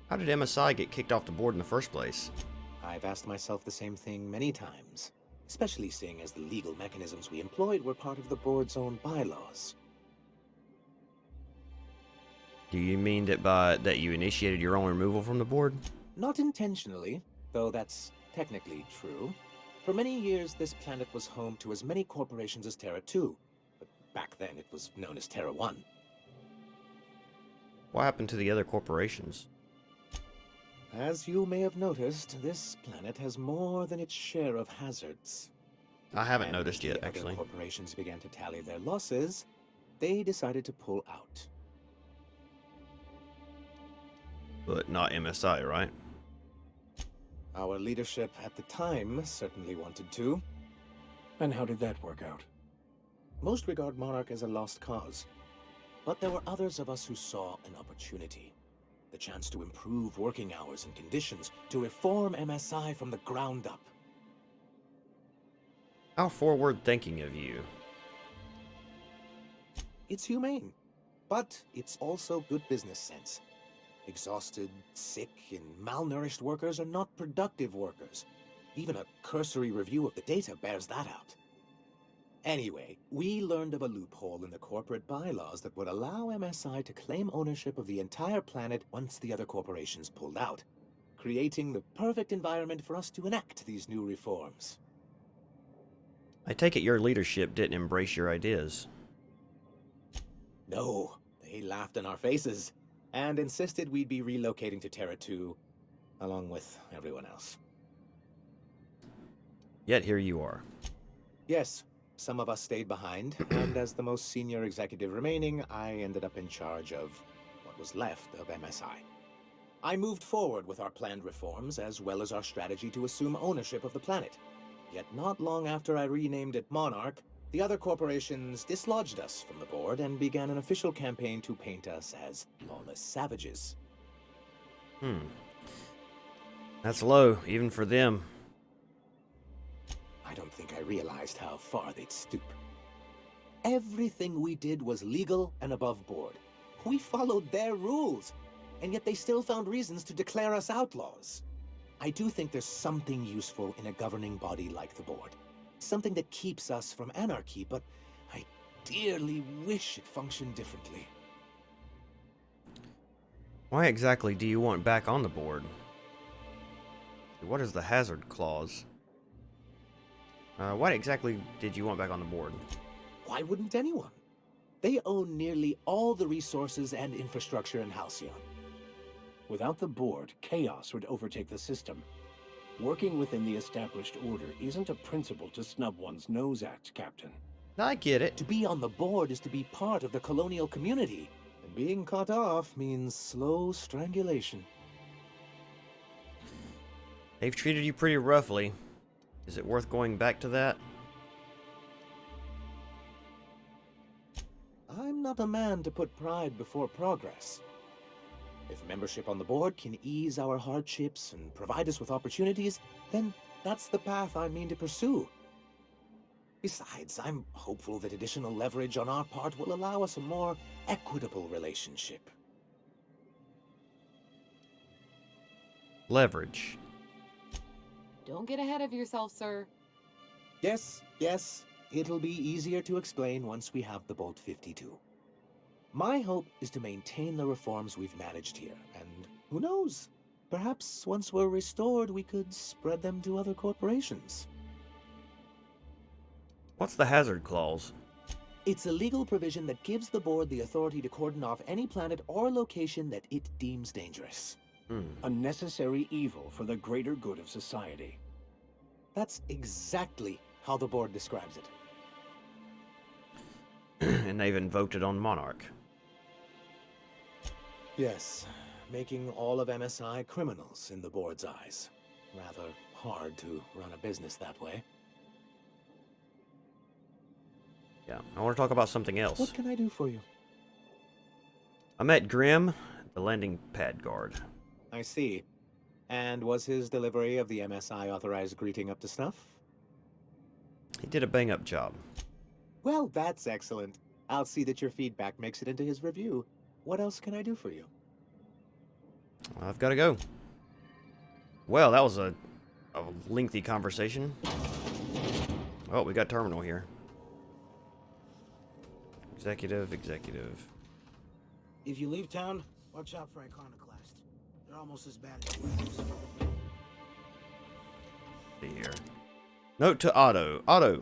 How did MSI get kicked off the board in the first place?
I've asked myself the same thing many times, especially seeing as the legal mechanisms we employed were part of the board's own bylaws.
Do you mean that you initiated your own removal from the board?
Not intentionally, though that's technically true. For many years, this planet was home to as many corporations as Terra 2, but back then it was known as Terra 1.
What happened to the other corporations?
As you may have noticed, this planet has more than its share of hazards.
I haven't noticed yet,
As
actually.
the corporations began to tally their losses, they decided to pull out.
But not MSI, right?
Our leadership at the time certainly wanted to.
And how did that work out?
Most regard Monarch as a lost cause. But there were others of us who saw an opportunity. The chance to improve working hours and conditions, to reform MSI from the ground up.
How forward-thinking of you.
It's humane, but it's also good business sense. Exhausted, sick, and malnourished workers are not productive workers. Even a cursory review of the data bears that out. Anyway, we learned of a loophole in the corporate bylaws that would allow MSI to claim ownership of the entire planet once the other corporations pulled out, creating the perfect environment for us to enact these new reforms.
I take it your leadership didn't embrace your ideas.
No, they laughed in our faces, and insisted we'd be relocating to Terra 2, along with everyone else.
Yet here you are.
Yes, some of us stayed behind, and as the most senior executive remaining, I ended up in charge of what was left of MSI. I moved forward with our planned reforms, as well as our strategy to assume ownership of the planet. Yet not long after I renamed it Monarch, the other corporations dislodged us from the board and began an official campaign to paint us as lawless savages.
That's low, even for them.
I don't think I realized how far they'd stoop. Everything we did was legal and above board. We followed their rules, and yet they still found reasons to declare us outlaws. I do think there's something useful in a governing body like the board. Something that keeps us from anarchy, but I dearly wish it functioned differently.
Why exactly do you want back on the board? What is the hazard clause? What exactly did you want back on the board?
Why wouldn't anyone? They own nearly all the resources and infrastructure in Halcyon.
Without the board, chaos would overtake the system. Working within the established order isn't a principle to snub one's nose at, Captain.
I get it.
To be on the board is to be part of the colonial community, and being cut off means slow strangulation.
They've treated you pretty roughly. Is it worth going back to that?
I'm not a man to put pride before progress. If membership on the board can ease our hardships and provide us with opportunities, then that's the path I mean to pursue. Besides, I'm hopeful that additional leverage on our part will allow us a more equitable relationship.
Leverage.
Don't get ahead of yourself, sir.
Yes, it'll be easier to explain once we have the Bolt 52. My hope is to maintain the reforms we've managed here, and who knows? Perhaps once we're restored, we could spread them to other corporations.
What's the hazard clause?
It's a legal provision that gives the board the authority to cordon off any planet or location that it deems dangerous.
A necessary evil for the greater good of society.
That's exactly how the board describes it.
And they've invoked it on Monarch.
Yes, making all of MSI criminals in the board's eyes. Rather hard to run a business that way.
Yeah, I want to talk about something else.
What can I do for you?
I met Grim, the landing pad guard.
I see. And was his delivery of the MSI authorized greeting up to snuff?
He did a bang-up job.
Well, that's excellent. I'll see that your feedback makes it into his review. What else can I do for you?
I've got to go. Well, that was a lengthy conversation. Oh, we got terminal here. Executive.
If you leave town, watch out for iconoclasts. They're almost as bad as weapons.
See here. Note to Otto. Otto,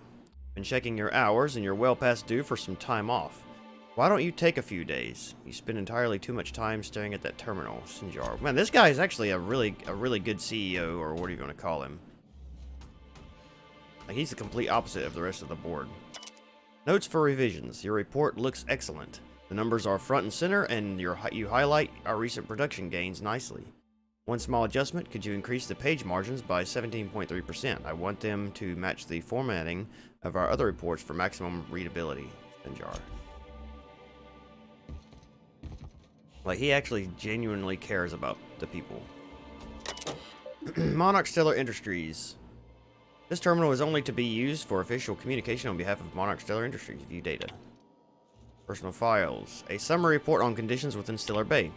been checking your hours and you're well past due for some time off. Why don't you take a few days? You spend entirely too much time staring at that terminal, Sanjar. Man, this guy is actually a really good CEO, or what are you going to call him? Like, he's the complete opposite of the rest of the board. Notes for revisions. Your report looks excellent. The numbers are front and center, and you highlight our recent production gains nicely. One small adjustment, could you increase the page margins by 17.3%? I want them to match the formatting of our other reports for maximum readability, Sanjar. Like, he actually genuinely cares about the people. Monarch Steller Industries. This terminal is only to be used for official communication on behalf of Monarch Steller Industries. View data. Personal files. A summary report on conditions within Steller Bay.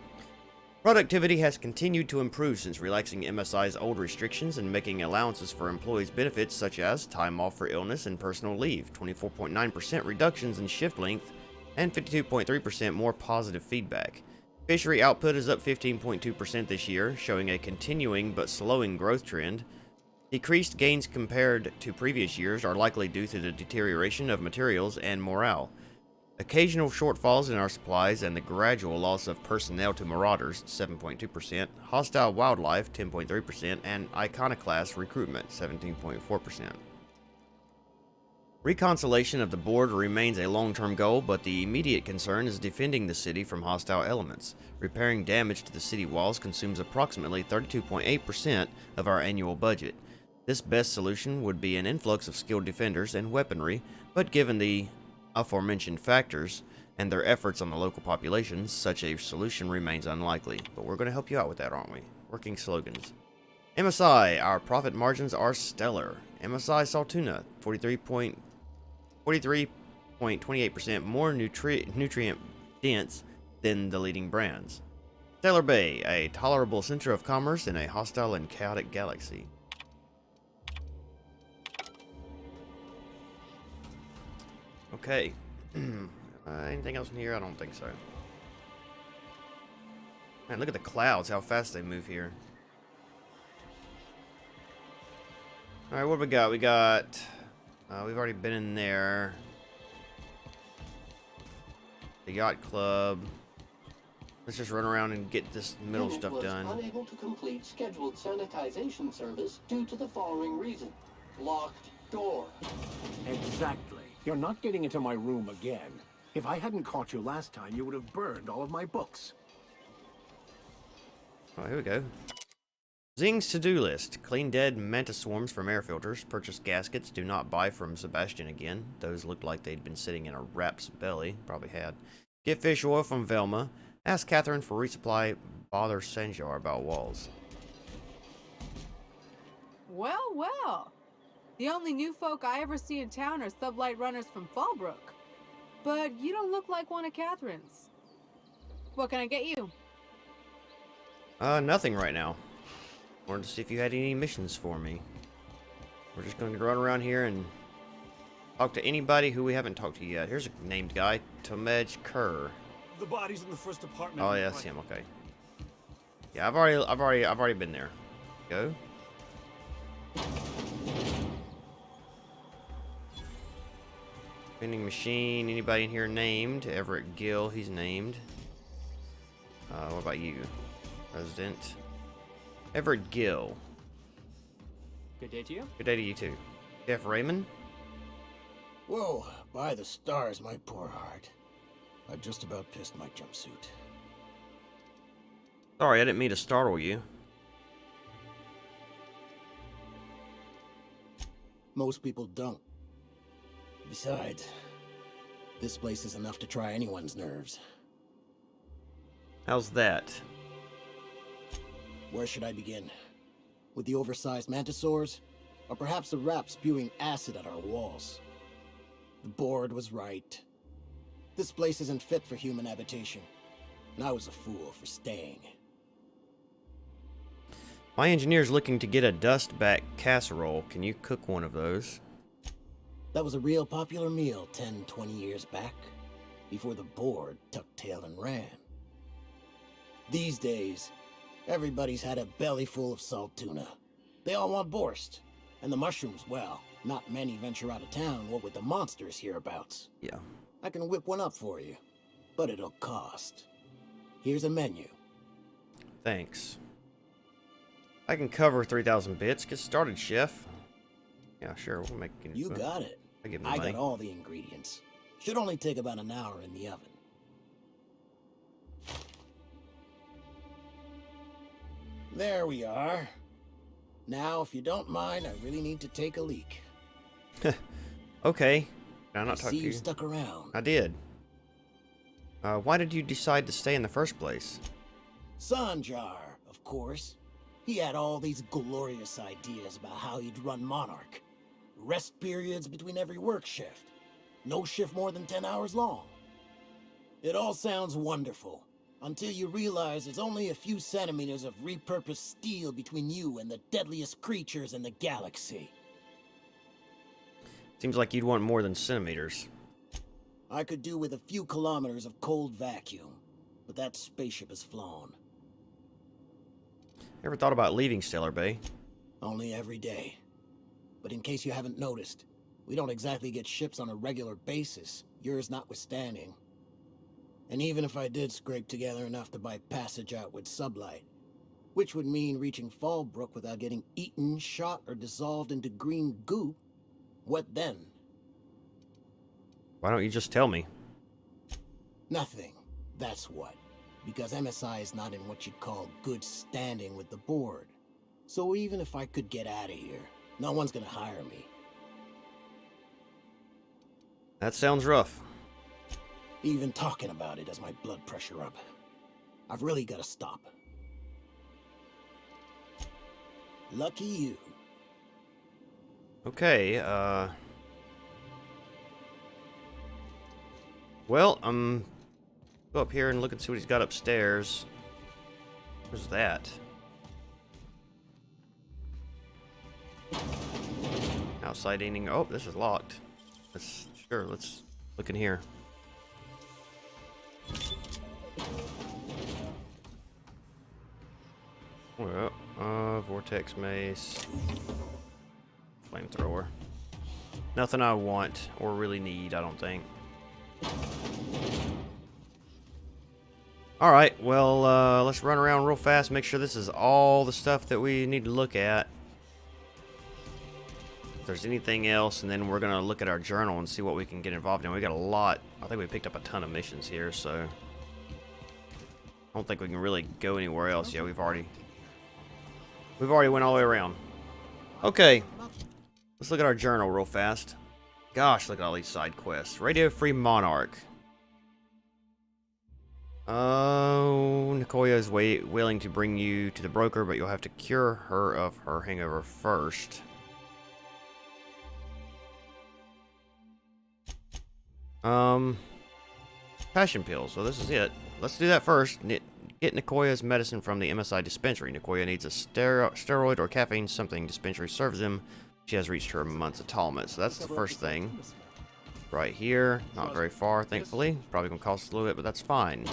Productivity has continued to improve since relaxing MSI's old restrictions and making allowances for employees' benefits such as time off for illness and personal leave, 24.9% reductions in shift length, and 52.3% more positive feedback. Fishery output is up 15.2% this year, showing a continuing but slowing growth trend. Decreased gains compared to previous years are likely due to the deterioration of materials and morale. Occasional shortfalls in our supplies and the gradual loss of personnel to marauders, 7.2%, hostile wildlife, 10.3%, and iconoclast recruitment, 17.4%. Reconciliation of the board remains a long-term goal, but the immediate concern is defending the city from hostile elements. Repairing damage to the city walls consumes approximately 32.8% of our annual budget. This best solution would be an influx of skilled defenders and weaponry, but given the aforementioned factors and their efforts on the local population, such a solution remains unlikely. But we're going to help you out with that, aren't we? Working slogans. MSI, our profit margins are stellar. MSI Saltuna, 43.28% more nutrient dense than the leading brands. Steller Bay, a tolerable center of commerce in a hostile and chaotic galaxy. Okay. Anything else in here? I don't think so. Man, look at the clouds, how fast they move here. Alright, what do we got? We've already been in there. The Yacht Club. Let's just run around and get this middle
Unit
stuff
was
done.
unable to complete scheduled sanitization service due to the following reason. Locked door.
Exactly. You're not getting into my room again. If I hadn't caught you last time, you would have burned all of my books.
Oh, here we go. Zing's to-do list. Clean dead mantis swarms from air filters. Purchase gaskets. Do not buy from Sebastian again. Those looked like they'd been sitting in a rap's belly. Probably had. Get fish oil from Velma. Ask Catherine for resupply. Bother Sanjar about walls.
Well, well. The only new folk I ever see in town are sublight runners from Fallbrook. But you don't look like one of Catherine's. What can I get you?
Nothing right now. Wanted to see if you had any missions for me. We're just going to run around here and talk to anybody who we haven't talked to yet. Here's a named guy, Tomej Kerr.
The body's in the first apartment.
Oh yeah, that's him. Okay. Yeah, I've already been there. Go. Vending machine. Anybody in here named? Everett Gill. He's named. What about you? Resident. Everett Gill.
Good day to you.
Good day to you too. Jeff Raymond.
Whoa, by the stars, my poor heart. I just about pissed my jumpsuit.
Sorry, I didn't mean to startle you.
Most people don't. Besides, this place is enough to try anyone's nerves.
How's that?
Where should I begin? With the oversized mantisaurs? Or perhaps the rap spewing acid at our walls? The board was right. This place isn't fit for human habitation, and I was a fool for staying.
My engineer's looking to get a dustback casserole. Can you cook one of those?
That was a real popular meal 10, 20 years back, before the board tucked tail and ran. These days, everybody's had a belly full of salt tuna. They all want borscht. And the mushrooms, well, not many venture out of town, what with the monsters hereabouts.
Yeah.
I can whip one up for you, but it'll cost. Here's a menu.
Thanks. I can cover 3,000 bits. Get started, chef. Yeah, sure. We'll make it.
You got it. I got all the ingredients. Should only take about an hour in the oven. There we are. Now, if you don't mind, I really need to take a leak.
Okay. I'm not
I
talking
see
to
you stuck around.
I did. Why did you decide to stay in the first place?
Sanjar, of course. He had all these glorious ideas about how he'd run Monarch. Rest periods between every work shift. No shift more than 10 hours long. It all sounds wonderful, until you realize there's only a few centimeters of repurposed steel between you and the deadliest creatures in the galaxy.
Seems like you'd want more than centimeters.
I could do with a few kilometers of cold vacuum, but that spaceship has flown.
Ever thought about leaving Steller Bay?
Only every day. But in case you haven't noticed, we don't exactly get ships on a regular basis, yours notwithstanding. And even if I did scrape together enough to buy passage out with sublight, which would mean reaching Fallbrook without getting eaten, shot, or dissolved into green goop, what then?
Why don't you just tell me?
Nothing. That's what. Because MSI is not in what you'd call good standing with the board. So even if I could get out of here, no one's gonna hire me.
That sounds rough.
Even talking about it has my blood pressure up. I've really gotta stop. Lucky you.
Okay, well, go up here and look and see what he's got upstairs. Where's that? Outside eating. Oh, this is locked. Let's look in here. Well, vortex mace. Flamethrower. Nothing I want or really need, I don't think. Alright, well, let's run around real fast, make sure this is all the stuff that we need to look at. If there's anything else, and then we're going to look at our journal and see what we can get involved in. We got a lot. I think we picked up a ton of missions here, so I don't think we can really go anywhere else. Yeah, we've already... We've already went all the way around. Okay. Let's look at our journal real fast. Gosh, look at all these side quests. Radio Free Monarch. Oh, Nicoya is willing to bring you to the broker, but you'll have to cure her of her hangover first. Passion pills. So this is it. Let's do that first. Get Nicoya's medicine from the MSI dispensary. Nicoya needs a steroid or caffeine something dispensary serves him. She has reached her month's atonement. So that's the first thing. Right here. Not very far, thankfully. Probably gonna cost a little bit, but that's fine.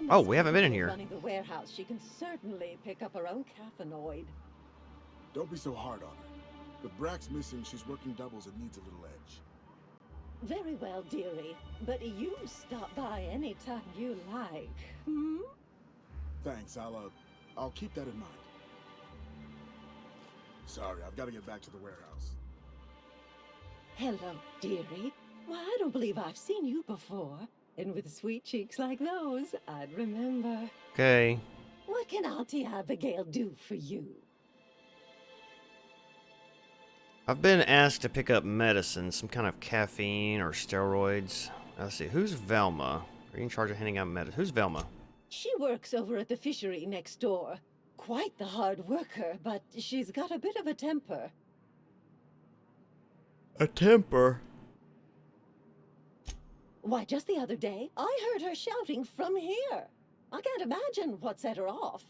Oh, we haven't been in here.
Running the warehouse, she can certainly pick up her own caffeinoid.
Don't be so hard on her. The Brack's missing, she's working doubles and needs a little edge.
Very well, dearie. But you stop by anytime you like. Hmm?
Thanks, I'll keep that in mind. Sorry, I've got to get back to the warehouse.
Hello, dearie. Why, I don't believe I've seen you before. And with sweet cheeks like those, I'd remember.
Okay.
What can Auntie Abigail do for you?
I've been asked to pick up medicine, some kind of caffeine or steroids. Let's see, who's Velma? Are you in charge of handing out medicine? Who's Velma?
She works over at the fishery next door. Quite the hard worker, but she's got a bit of a temper.
A temper?
Why, just the other day, I heard her shouting from here. I can't imagine what set her off.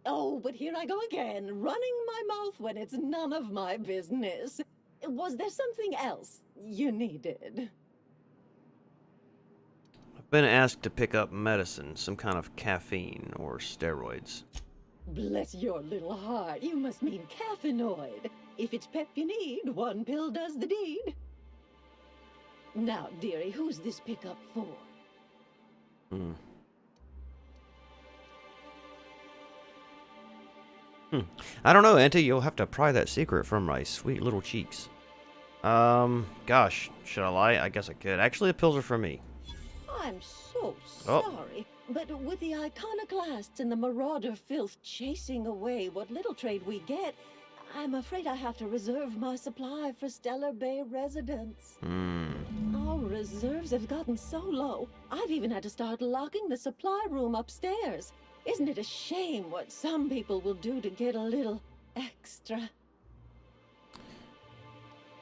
Oh, but here I go again, running my mouth when it's none of my business. Was there something else you needed?
I've been asked to pick up medicine, some kind of caffeine or steroids.
Bless your little heart, you must mean caffeinoid. If it's pep you need, one pill does the deed. Now, dearie, who's this pickup for?
I don't know, Auntie. You'll have to pry that secret from my sweet little cheeks. Gosh, should I lie? I guess I could. Actually, the pills are for me.
I'm so sorry, but with the iconoclasts and the marauder filth chasing away what little trade we get, I'm afraid I have to reserve my supply for Stellar Bay residents. Our reserves have gotten so low, I've even had to start locking the supply room upstairs. Isn't it a shame what some people will do to get a little extra?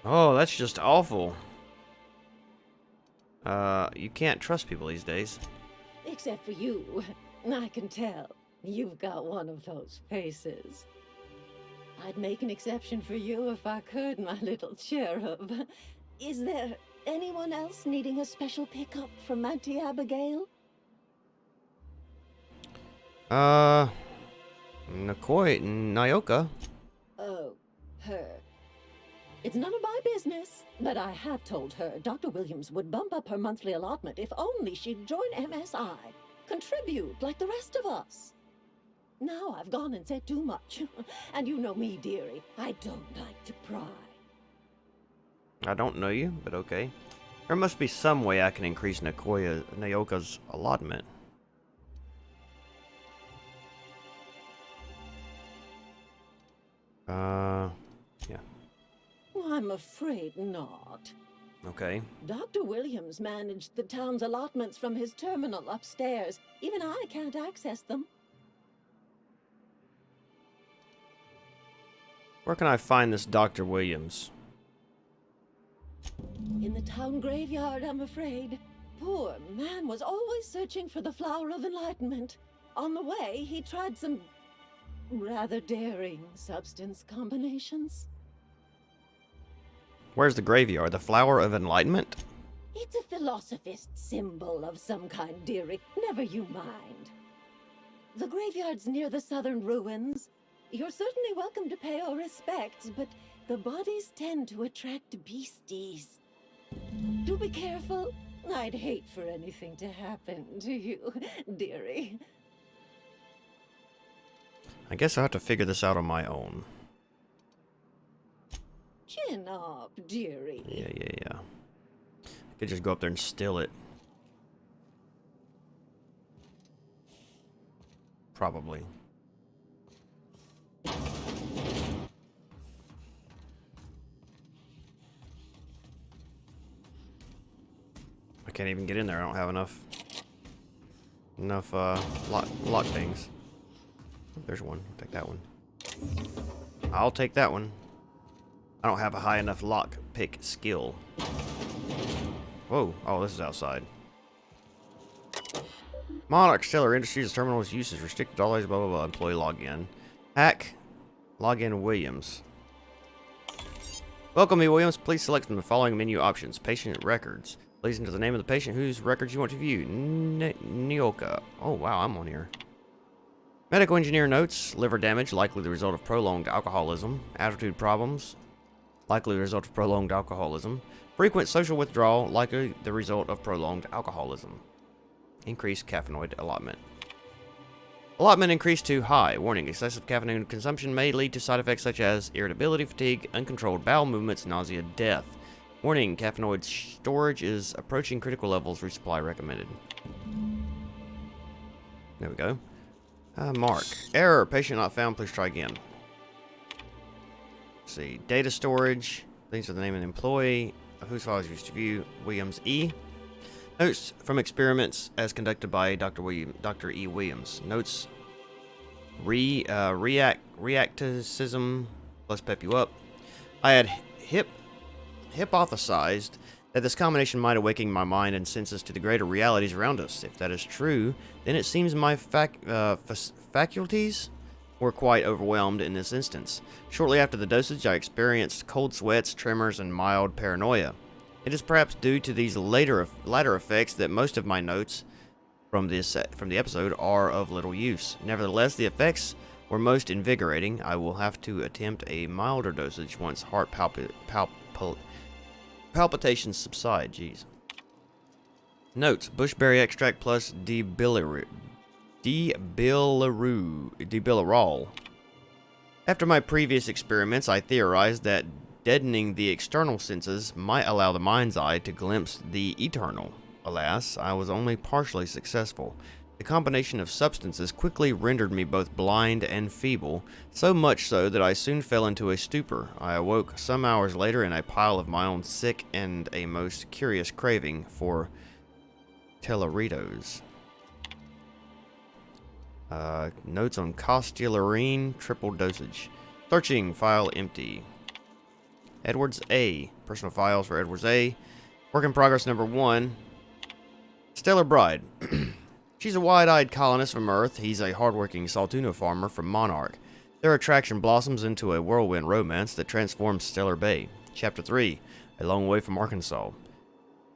Oh, that's just awful. You can't trust people these days.
Except for you. I can tell. You've got one of those faces. I'd make an exception for you if I could, my little cherub. Is there anyone else needing a special pickup from Auntie Abigail?
Nyoka.
Oh, her. It's none of my business, but I have told her Dr. Williams would bump up her monthly allotment if only she'd join MSI. Contribute like the rest of us. Now I've gone and said too much. And you know me, dearie. I don't like to pry.
I don't know you, but okay. There must be some way I can increase Nyoka's allotment. Yeah.
Well, I'm afraid not.
Okay.
Dr. Williams managed the town's allotments from his terminal upstairs. Even I can't access them.
Where can I find this Dr. Williams?
In the town graveyard, I'm afraid. Poor man was always searching for the flower of enlightenment. On the way, he tried some rather daring substance combinations.
Where's the graveyard? The Flower of Enlightenment?
It's a philosophist symbol of some kind, dearie. Never you mind. The graveyard's near the southern ruins. You're certainly welcome to pay our respects, but the bodies tend to attract beasties. Do be careful. I'd hate for anything to happen to you, dearie.
I guess I'll have to figure this out on my own.
Chin up, dearie.
Yeah. I could just go up there and steal it. Probably. can't even get in there. I don't have enough lock things. There's one. I'll take that one. I'll take that one. I don't have a high enough lock pick skill. Whoa. Oh, this is outside. Monarch Steller Industries terminal's usage restricted always blah blah blah. Employee login. Hack. Login Williams. Welcome, me Williams. Please select from the following menu options. Patient records. Please enter the name of the patient whose records you want to view. Nyoka. Oh wow, I'm on here. Medical engineer notes. Liver damage, likely the result of prolonged alcoholism. Attitude problems, likely the result of prolonged alcoholism. Frequent social withdrawal, likely the result of prolonged alcoholism. Increased caffeinoid allotment. Allotment increased to high. Warning, excessive caffeine consumption may lead to side effects such as irritability, fatigue, uncontrolled bowel movements, nausea, death. Warning, caffeinoid storage is approaching critical levels. Resupply recommended. There we go. Mark. Error. Patient not found. Please try again. Let's see. Data storage. These are the name of the employee. Whose files used to view. Williams E. Notes from experiments as conducted by Dr. E. Williams. Notes. Reacticism. Let's pep you up. I had hypothesized that this combination might awaken my mind and senses to the greater realities around us. If that is true, then it seems my faculties were quite overwhelmed in this instance. Shortly after the dosage, I experienced cold sweats, tremors, and mild paranoia. It is perhaps due to these latter effects that most of my notes from the episode are of little use. Nevertheless, the effects were most invigorating. I will have to attempt a milder dosage once heart palpitations subside. Jeez. Notes: bushberry extract plus debilirol. After my previous experiments, I theorized that deadening the external senses might allow the mind's eye to glimpse the eternal. Alas, I was only partially successful. The combination of substances quickly rendered me both blind and feeble, so much so that I soon fell into a stupor. I awoke some hours later in a pile of my own sick and a most curious craving for Telleritos. Notes on Costellarine, triple dosage. Searching, file empty. Edwards A. Personal files for Edwards A. Work in progress number 1. Steller Bride. She's a wide-eyed colonist from Earth. He's a hard-working Saltuno farmer from Monarch. Their attraction blossoms into a whirlwind romance that transforms Stellar Bay. Chapter 3. A long way from Arkansas.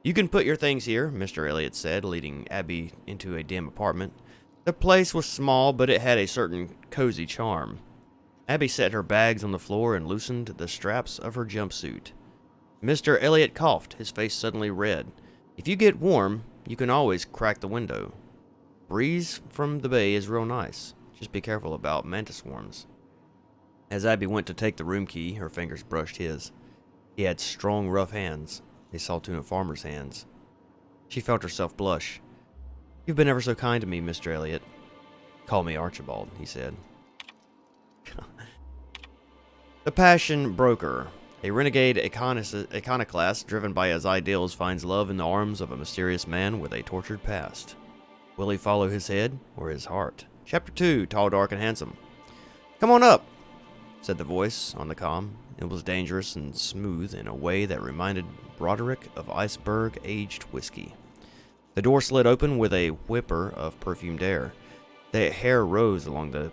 You can put your things here, Mr. Elliot said, leading Abby into a dim apartment. The place was small, but it had a certain cozy charm. Abby set her bags on the floor and loosened the straps of her jumpsuit. Mr. Elliot coughed, his face suddenly red. If you get warm, you can always crack the window. Breeze from the bay is real nice. Just be careful about mantis swarms. As Abby went to take the room key, her fingers brushed his. He had strong, rough hands, a Saltuna farmer's hands. She felt herself blush. You've been ever so kind to me, Mr. Elliot. Call me Archibald, he said. The Passion Broker. A renegade iconoclast driven by his ideals finds love in the arms of a mysterious man with a tortured past. Will he follow his head or his heart? Chapter 2, Tall, Dark, and Handsome. Come on up, said the voice on the comm. It was dangerous and smooth in a way that reminded Broderick of iceberg-aged whiskey. The door slid open with a whipper of perfumed air. The hair rose along the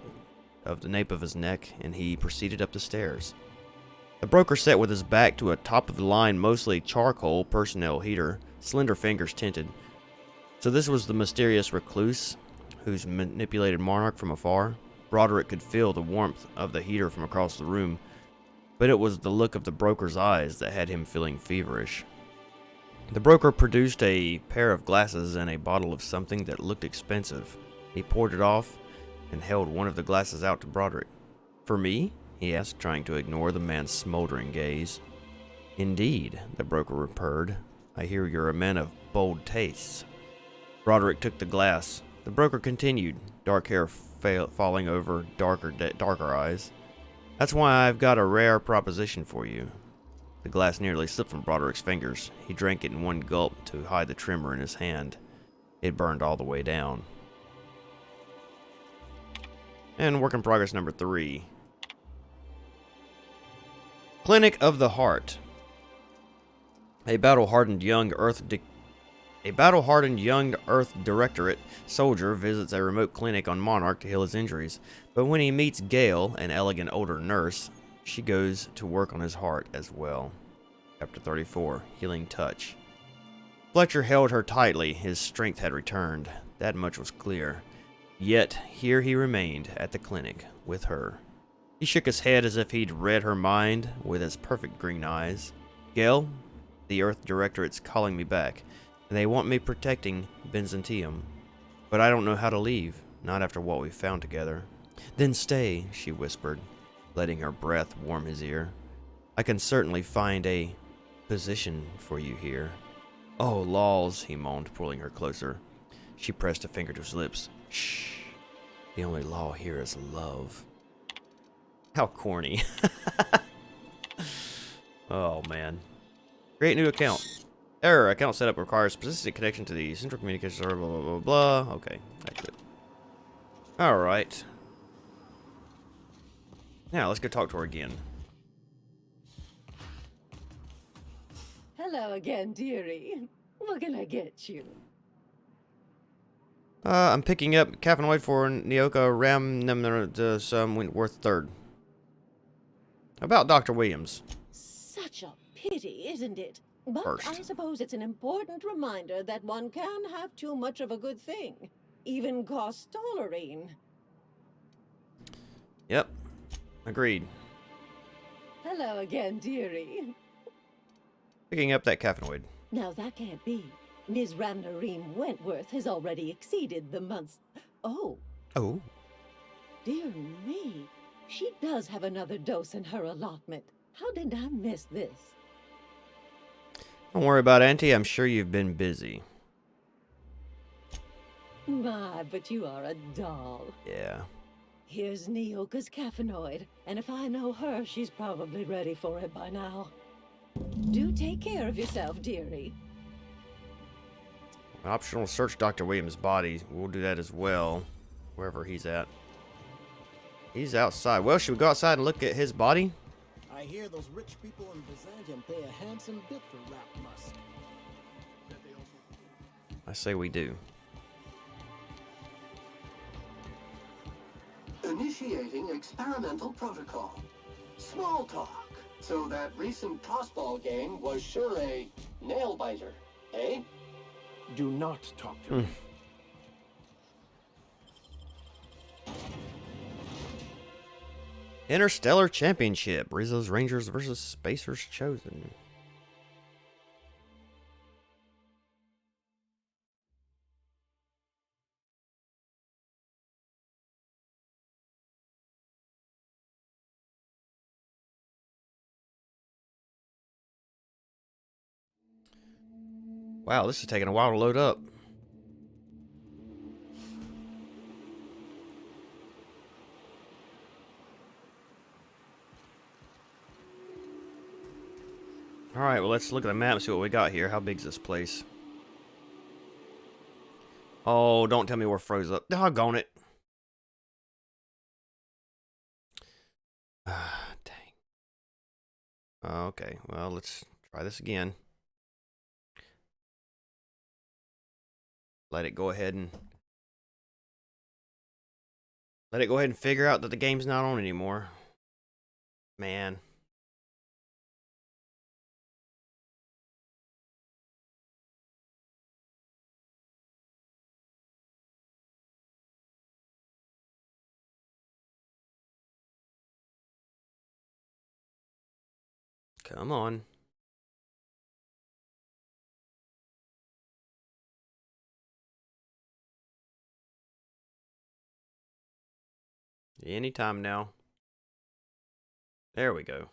nape of his neck, and he proceeded up the stairs. The broker sat with his back to a top-of-the-line, mostly charcoal personnel heater, slender fingers tinted. So this was the mysterious recluse who's manipulated Monarch from afar. Broderick could feel the warmth of the heater from across the room, but it was the look of the broker's eyes that had him feeling feverish. The broker produced a pair of glasses and a bottle of something that looked expensive. He poured it off and held one of the glasses out to Broderick. For me? He asked, trying to ignore the man's smoldering gaze. Indeed, the broker purred. I hear you're a man of bold tastes. Broderick took the glass. The broker continued, dark hair falling over darker eyes. That's why I've got a rare proposition for you. The glass nearly slipped from Broderick's fingers. He drank it in one gulp to hide the tremor in his hand. It burned all the way down. And work in progress number 3. Clinic of the Heart. A battle-hardened young Earth Directorate soldier visits a remote clinic on Monarch to heal his injuries. But when he meets Gail, an elegant older nurse, she goes to work on his heart as well. Chapter 34, Healing Touch. Fletcher held her tightly. His strength had returned. That much was clear. Yet, here he remained at the clinic with her. He shook his head as if he'd read her mind with his perfect green eyes. Gail, the Earth Directorate's calling me back, and they want me protecting Byzantium. But I don't know how to leave, not after what we found together. Then stay, she whispered, letting her breath warm his ear. I can certainly find a position for you here. Oh, laws, he moaned, pulling her closer. She pressed a finger to his lips. Shh. The only law here is love. How corny. Oh, man. Create new account. Error. Account setup requires specific connection to the central communication server, blah, blah, blah, blah. Okay, that's good. Alright. Now, let's go talk to her again.
Hello again, dearie. What can I get you?
I'm picking up caffeinoid for Nyoka Ram Wentworth III. About Dr. Williams.
Such a pity, isn't it? But
First.
I suppose it's an important reminder that one can have too much of a good thing. Even cost tolerine.
Yep. Agreed.
Hello again, dearie.
Picking up that caffeinoid.
Now that can't be. Ms. Ramnarine Wentworth has already exceeded the month's... Oh.
Oh.
Dear me. She does have another dose in her allotment. How did I miss this?
Don't worry about it, Auntie. I'm sure you've been busy.
My, but you are a doll.
Yeah.
Here's Nyoka's caffeinoid, and if I know her, she's probably ready for it by now. Do take care of yourself, dearie.
Optional search Dr. Williams' body. We'll do that as well, wherever he's at. He's outside. Well, should we go outside and look at his body?
I hear those rich people in Byzantium pay a handsome bit for rat musk.
I say we do.
Initiating experimental protocol. Small talk. So that recent tossball game was sure a nail-biter, eh?
Do not talk to me.
Interstellar Championship. Rizzo's Rangers versus Spacers Chosen. Wow, this is taking a while to load up. Alright, well, let's look at the map and see what we got here. How big is this place? Oh, don't tell me we're froze up. Doggone it. Dang. Okay, well, let's try this again. Let it go ahead and figure out that the game's not on anymore. Man. Come on. Anytime now. There we go.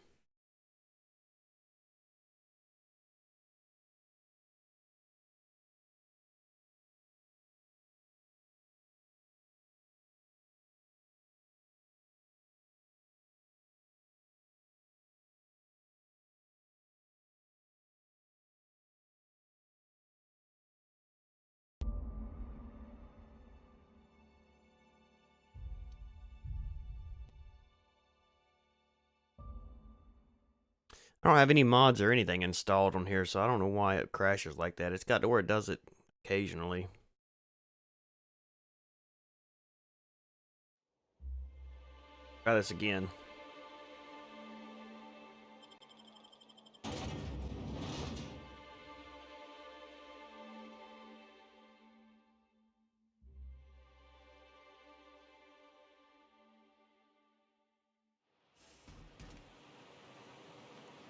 I don't have any mods or anything installed on here, so I don't know why it crashes like that. It's got to where it does it occasionally. Try this again.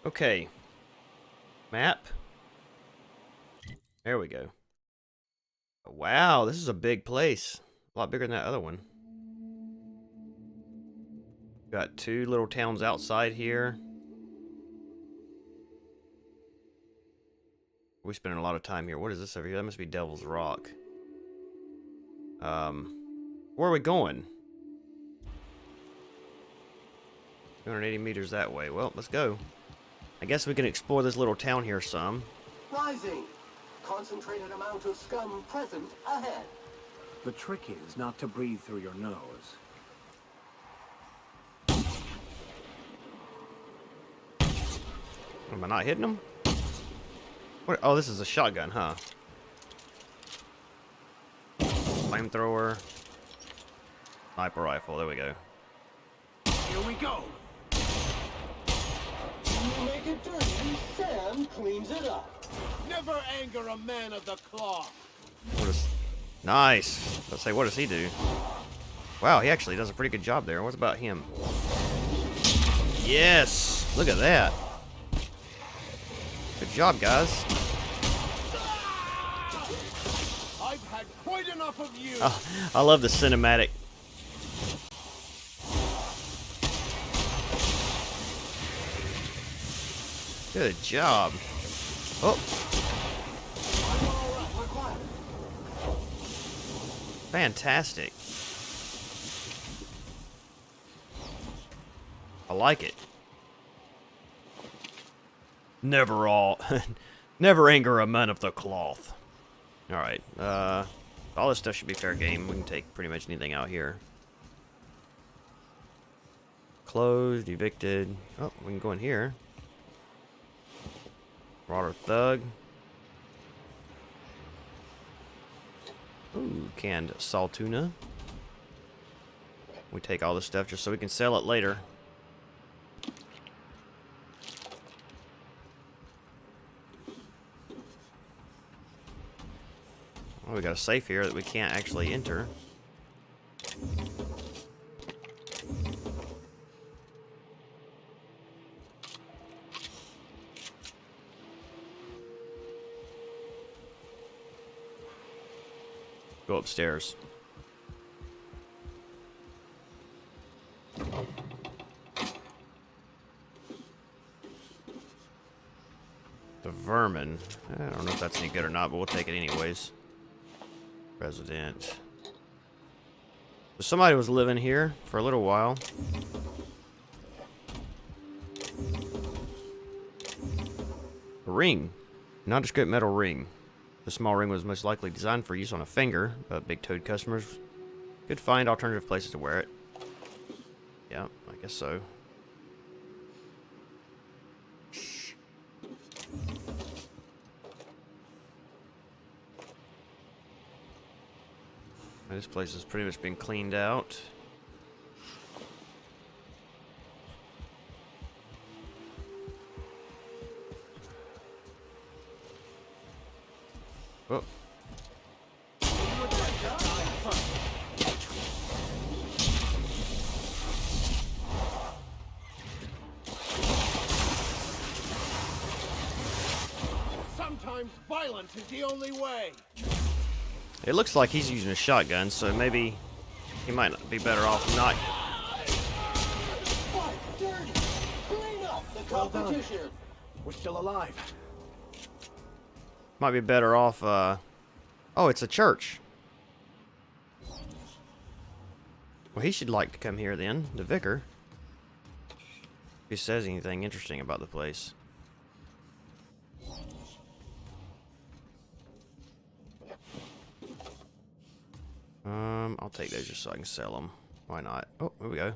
Okay. Map. There we go. Wow, this is a big place. A lot bigger than that other one. Got two little towns outside here. We're spending a lot of time here. What is this over here? That must be Devil's Rock. Where are we going? 280 meters that way. Well, let's go. I guess we can explore this little town here some.
Rising. Concentrated amount of scum present ahead.
The trick is not to breathe through your nose.
Am I not hitting them? What? Oh, this is a shotgun, huh? Flamethrower. Sniper rifle. There we go.
Here we go. You make it dirty, Sam cleans it up.
Never anger a man of the cloth.
What is... Nice. Let's say, what does he do? Wow, he actually does a pretty good job there. What about him? Yes! Look at that. Good job, guys.
I've had quite enough of you.
Oh, I love the cinematic. Good job. Oh. Fantastic. I like it. Never anger a man of the cloth. Alright, all this stuff should be fair game. We can take pretty much anything out here. Closed, evicted. Oh, we can go in here. Marauder Thug. Ooh, canned salt tuna. We take all this stuff just so we can sell it later. Oh, we got a safe here that we can't actually enter. Go upstairs. The vermin. I don't know if that's any good or not, but we'll take it anyways. Resident. So somebody was living here for a little while. A ring. Nondescript metal ring. The small ring was most likely designed for use on a finger, but Big Toad customers could find alternative places to wear it. Yeah, I guess so. This place has pretty much been cleaned out. Oh.
Sometimes violence is the only way.
It looks like he's using a shotgun, so maybe he might be better off not.
Well done. We're still alive.
Might be better off, Oh, it's a church. Well, he should like to come here then, the vicar. If he says anything interesting about the place. I'll take those just so I can sell them. Why not? Oh, here we go.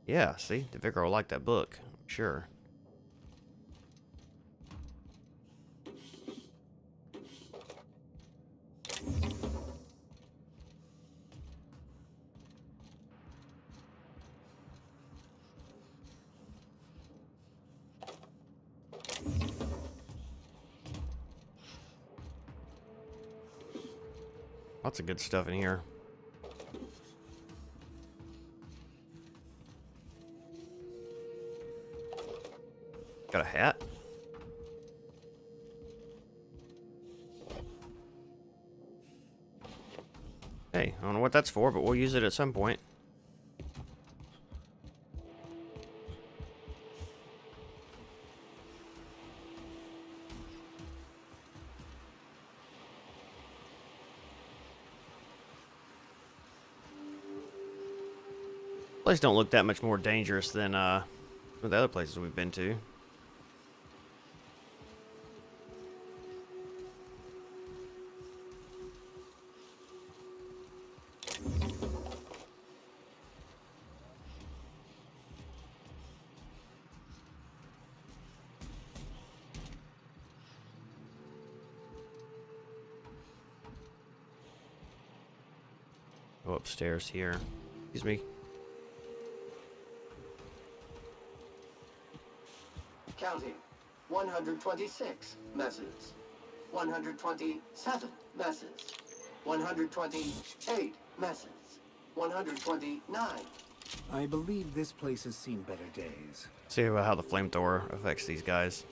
Yeah, see? The vicar will like that book. I'm sure. Lots of good stuff in here. Got a hat? Hey, I don't know what that's for, but we'll use it at some point. Place don't look that much more dangerous than the other places we've been to. Go upstairs here. Excuse me.
Counting. 126 messes. 127 messes. 128 messes. 129.
I believe this place has seen better days.
See about how the flamethrower affects these guys.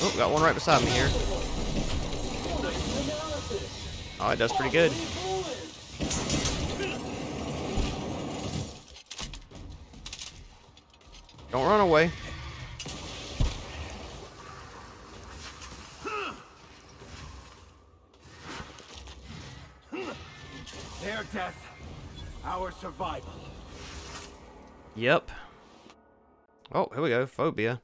Oh, got one right beside me here. Oh, it does pretty good. Don't run away.
Their death, our survival.
Yep. Oh, here we go. Phobia.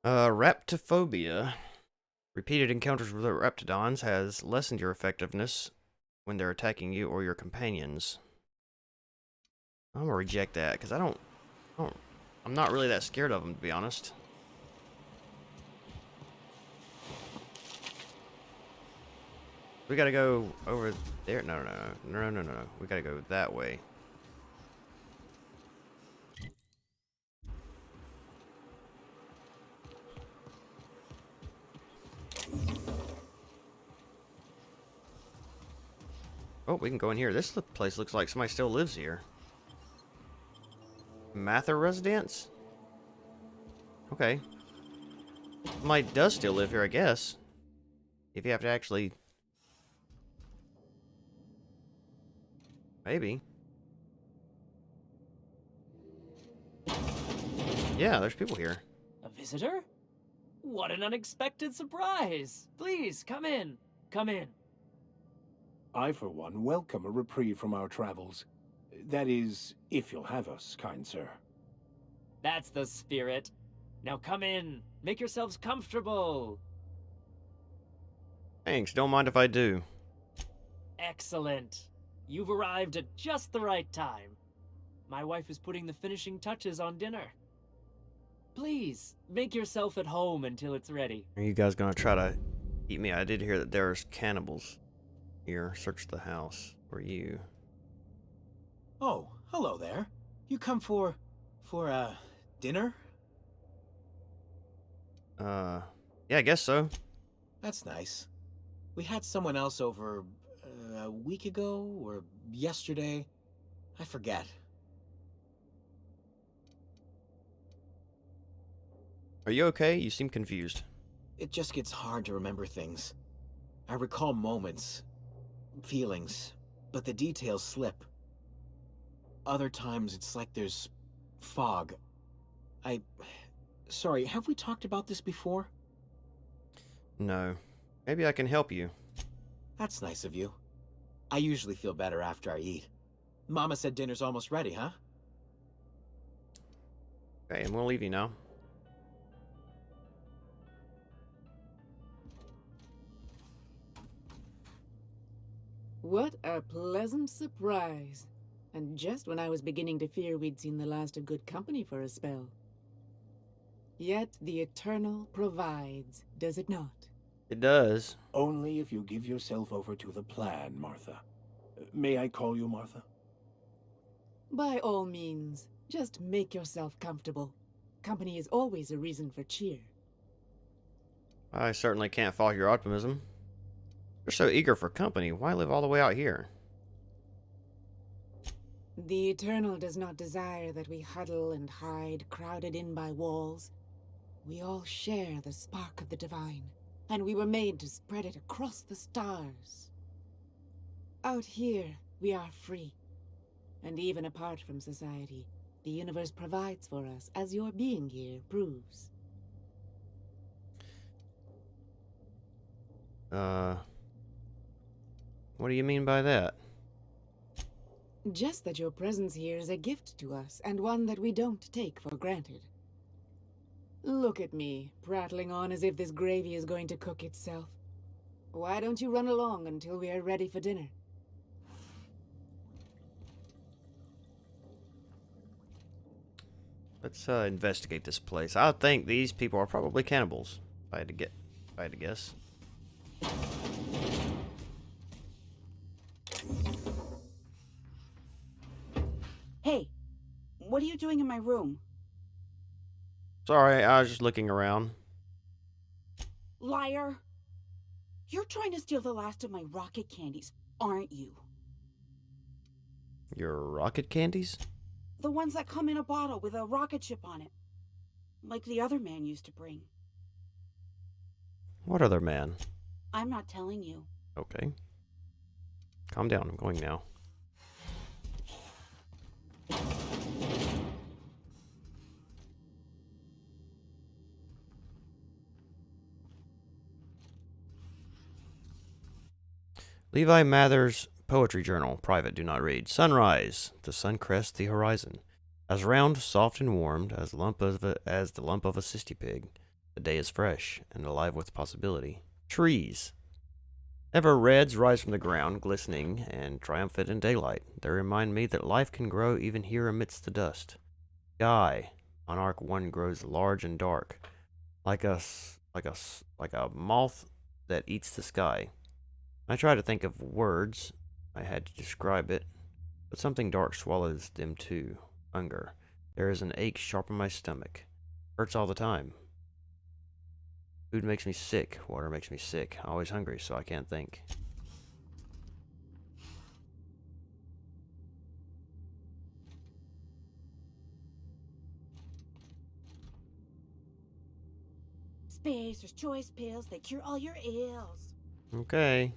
Raptophobia. Repeated encounters with raptidons has lessened your effectiveness when they're attacking you or your companions. I'm gonna reject that because I'm not really that scared of them, to be honest. We gotta go over there. No. We gotta go that way. Oh, we can go in here. This place looks like somebody still lives here. Mather residence? Okay. Somebody does still live here, I guess. If you have to actually... Maybe. Yeah, there's people here.
A visitor? What an unexpected surprise! Please, come in. Come in.
I, for one, welcome a reprieve from our travels. That is, if you'll have us, kind sir.
That's the spirit. Now come in. Make yourselves comfortable.
Thanks, don't mind if I do.
Excellent. You've arrived at just the right time. My wife is putting the finishing touches on dinner. Please, make yourself at home until it's ready.
Are you guys gonna try to eat me? I did hear that there's cannibals here. Search the house. For you.
Oh, hello there. You come for dinner?
Yeah, I guess so.
That's nice. We had someone else over a week ago or yesterday. I forget.
Are you okay? You seem confused.
It just gets hard to remember things. I recall moments, feelings, but the details slip. Other times it's like there's fog. Sorry, have we talked about this before?
No. Maybe I can help you.
That's nice of you. I usually feel better after I eat. Mama said dinner's almost ready, huh?
Okay, and we'll leave you now.
What a pleasant surprise. And just when I was beginning to fear we'd seen the last of good company for a spell. Yet the Eternal provides, does it not?
It does.
Only if you give yourself over to the plan, Martha. May I call you Martha?
By all means, just make yourself comfortable. company is always a reason for cheer.
I certainly can't fault your optimism. You're so eager for company. Why live all the way out here?
The Eternal does not desire that we huddle and hide, crowded in by walls. We all share the spark of the divine, and we were made to spread it across the stars. Out here, we are free. And even apart from society, the universe provides for us, as your being here proves.
What do you mean by that?
Just that your presence here is a gift to us, and one that we don't take for granted. Look at me, prattling on as if this gravy is going to cook itself. Why don't you run along until we are ready for dinner?
Let's investigate this place. I think these people are probably cannibals. If I had to guess.
Hey, what are you doing in my room?
Sorry, I was just looking around.
Liar! You're trying to steal the last of my rocket candies, aren't you?
Your rocket candies?
The ones that come in a bottle with a rocket ship on it. Like the other man used to bring.
What other man?
I'm not telling you.
Okay. Calm down, I'm going now. Levi Mather's Poetry Journal. Private, do not read. Sunrise. The sun crests the horizon. As round, soft, and warmed as the lump of a cystypig. The day is fresh and alive with possibility. Trees. Ever reds rise from the ground, glistening and triumphant in daylight. They remind me that life can grow even here amidst the dust. Sky. Monarch 1 grows large and dark, like a moth that eats the sky. I try to think of words I had to describe it, but something dark swallows them too. Hunger. There is an ache sharp in my stomach. Hurts all the time. Food makes me sick. Water makes me sick. Always hungry, so I can't think.
Spacer's choice pills, they cure all your ills.
Okay.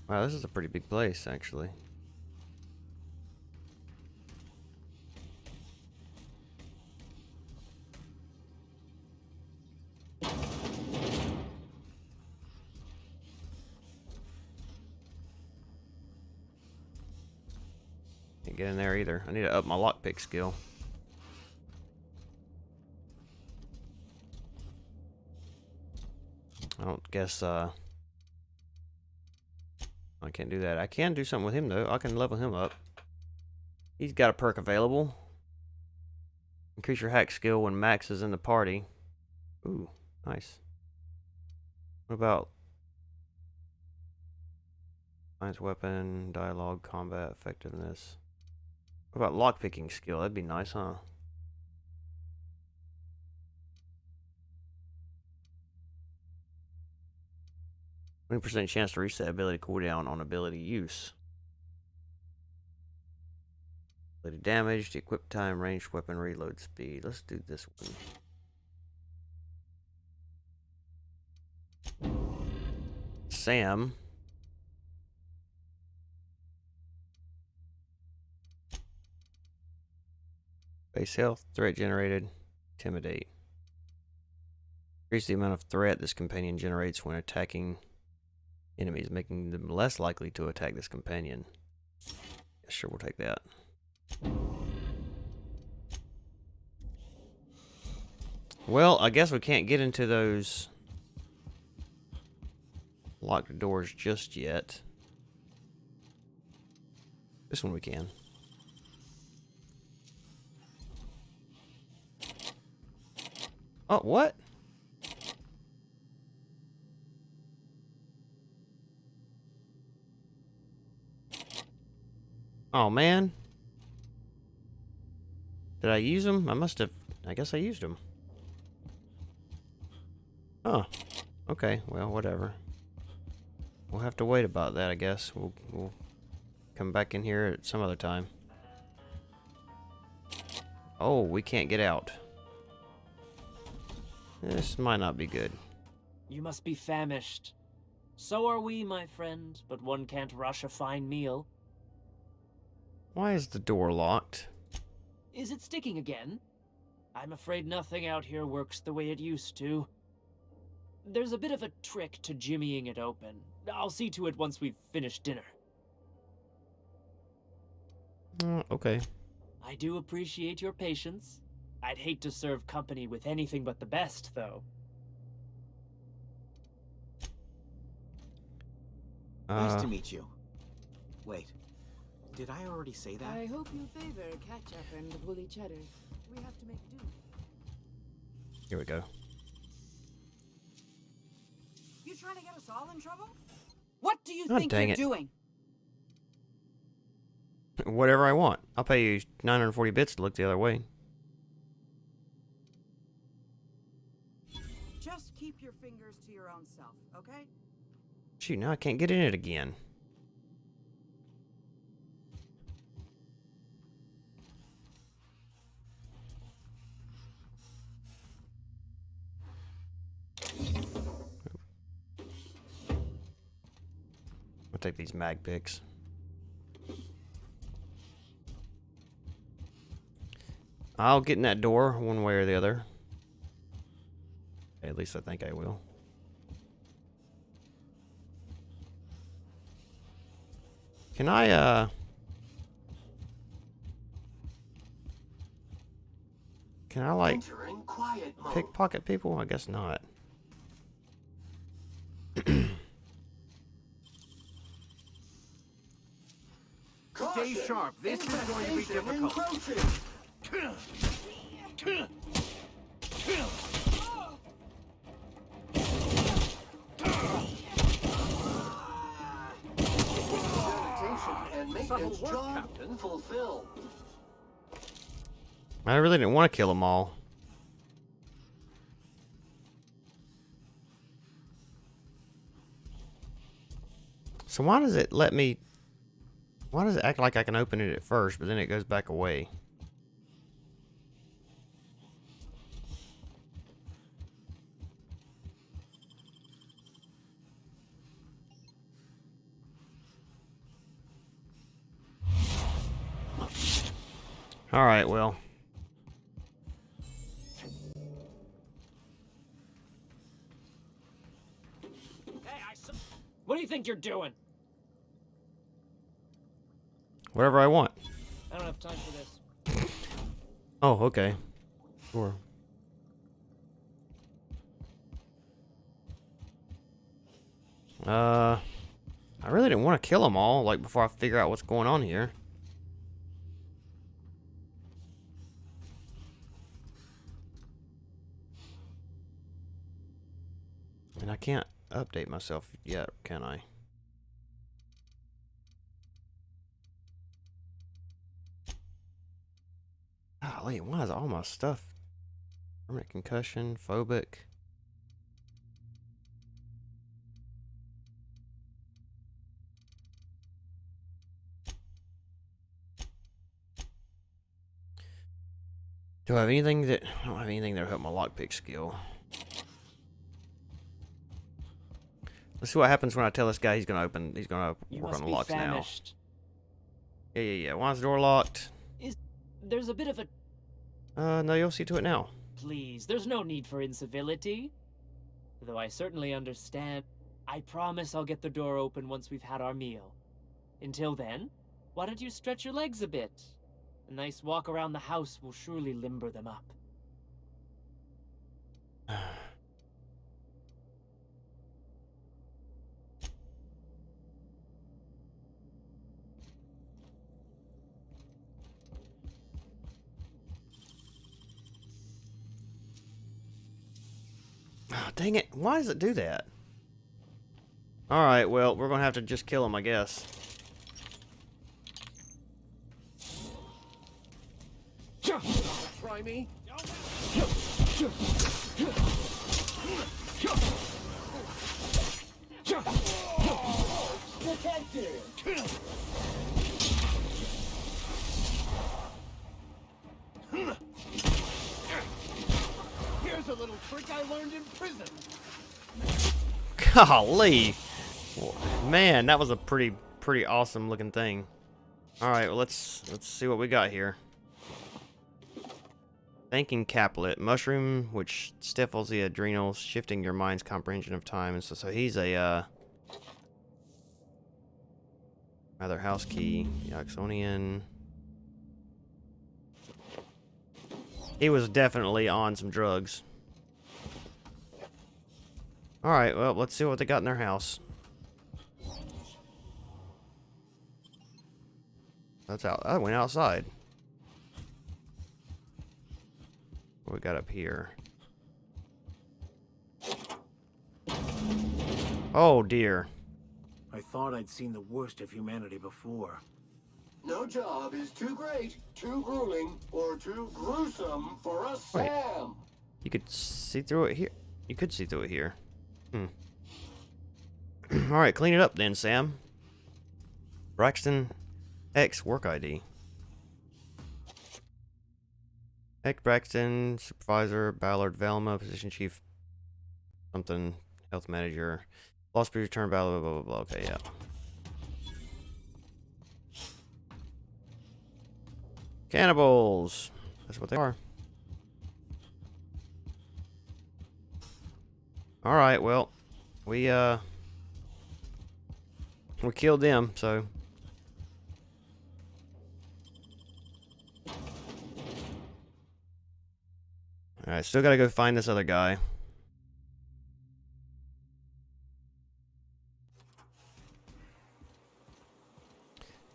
Wow, this is a pretty big place, actually. Can't get in there either. I need to up my lockpick skill. I don't guess, I can't do that. I can do something with him, though. I can level him up. He's got a perk available. Increase your hack skill when Max is in the party. Ooh, nice. What about science weapon, dialogue, combat, effectiveness? What about lockpicking skill? That'd be nice, huh? %20 chance to reset ability cooldown on ability use. Ability damage, equip time, ranged weapon, reload speed. Let's do this one. Sam. Base health, threat generated, intimidate. Increase the amount of threat this companion generates when attacking enemies, making them less likely to attack this companion. Yeah, sure, we'll take that. Well, I guess we can't get into those locked doors just yet. This one we can. Oh, what? Oh, man. Did I use them? I must have. I guess I used them. Huh. Okay, well, whatever. We'll have to wait about that, I guess. We'll come back in here at some other time. Oh, we can't get out. This might not be good.
You must be famished. So are we, my friend, but one can't rush a fine meal.
Why is the door locked?
Is it sticking again? I'm afraid nothing out here works the way it used to. There's a bit of a trick to jimmying it open. I'll see to it once we've finished dinner.
Okay.
I do appreciate your patience. I'd hate to serve company with anything but the best, though.
Nice to meet you. Wait, did I already say that?
I hope you favor ketchup and woolly cheddar. We have to make do.
Here we go.
You trying to get us all in trouble? What do you
Oh,
think
dang
you're
it.
doing?
Whatever I want. I'll pay you 940 bits to look the other way.
Just keep your fingers to your own self, okay?
Shoot, now I can't get in it again. I'll take these mag picks. I'll get in that door one way or the other. At least I think I will. Can I, like, pickpocket people? I guess not.
Stay sharp. This is going to be difficult.
And make its job fulfilled.
I really didn't want to kill them all. So why does it let me... Why does it act like I can open it at first, but then it goes back away? Alright, well.
What do you think you're doing?
Whatever I want.
I don't have time for this.
Oh, okay. Sure. I really didn't want to kill them all, like, before I figure out what's going on here. And I can't update myself yet, can I? Golly, why is all my stuff? Permanent concussion, phobic. Do I have anything that... I don't have anything that'll help my lockpick skill. Let's see what happens when I tell this guy he's gonna work on the locks now. Yeah. Why is the door locked?
There's a bit of a...
No, you'll see to it now.
Please, there's no need for incivility. Though I certainly understand. I promise I'll get the door open once we've had our meal. Until then, why don't you stretch your legs a bit? A nice walk around the house will surely limber them up.
Oh, dang it. Why does it do that? Alright, well, we're gonna have to just kill him, I guess.
Try me.
Detective!
Here's a little trick I learned in prison.
Golly. Man, that was a pretty awesome looking thing. All right, well, let's see what we got here. Thinking caplet, mushroom which stifles the adrenals, shifting your mind's comprehension of time. And so he's a rather house key, Yachtonian. He was definitely on some drugs. All right, well, let's see what they got in their house. That's out. I went outside. What we got up here? Oh dear.
I thought I'd seen the worst of humanity before.
No job is too great, too grueling, or too gruesome for us,
Wait.
Sam.
You could see through it here. You could see through it here. All right, clean it up then, Sam. Braxton X work ID. X Braxton, supervisor, Ballard Velma, position chief, something, health manager, lost period return, blah blah blah blah. Okay, yeah. Cannibals. That's what they are. All right, well, we killed them, so. Alright, still gotta go find this other guy.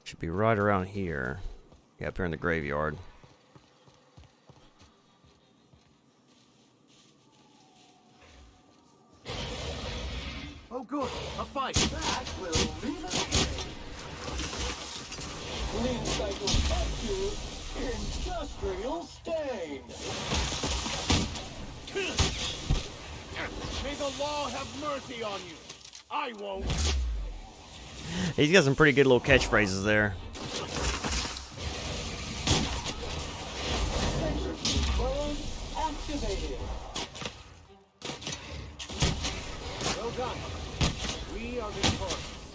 Should be right around here. Yeah, up here in the graveyard.
Oh good, a fight.
That will leave it. Clean cycle industrial stain.
May the law have mercy on you. I won't.
He's got some pretty good little catchphrases there.
Activated.
Well done. We are victorious.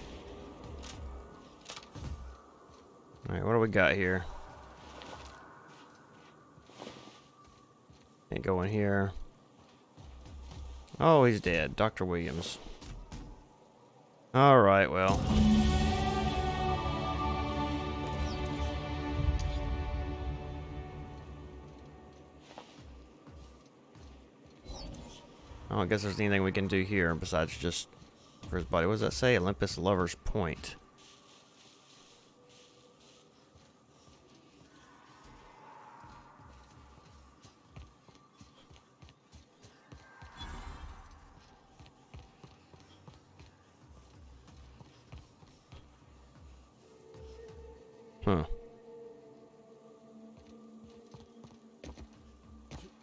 Alright, what do we got here? Can't go in here. Oh, he's dead. Dr. Williams. Alright, well. Oh, I guess there's anything we can do here besides just for his body. What does that say? Olympus Lover's Point. Huh.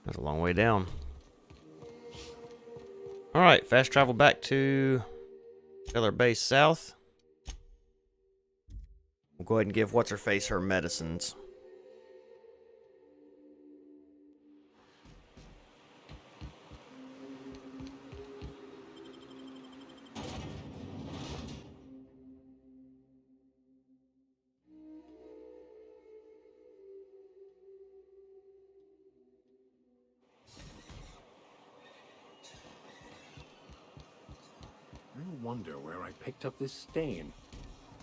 That's a long way down. Alright, fast travel back to Steller Base South. We'll go ahead and give What's-Her-Face her medicines.
I wonder where I picked up this stain.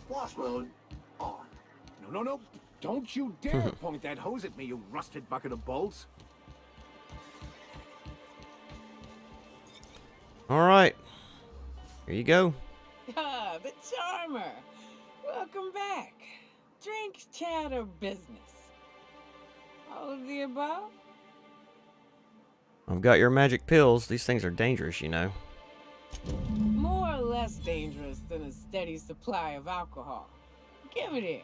Wash mode on.
No. Don't you dare point that hose at me, you rusted bucket of bolts.
Alright. Here you go.
Ah, the charmer. Welcome back. Drink, chat, or business? All of the above?
I've got your magic pills. These things are dangerous, you know.
More or less dangerous than a steady supply of alcohol. Give it here.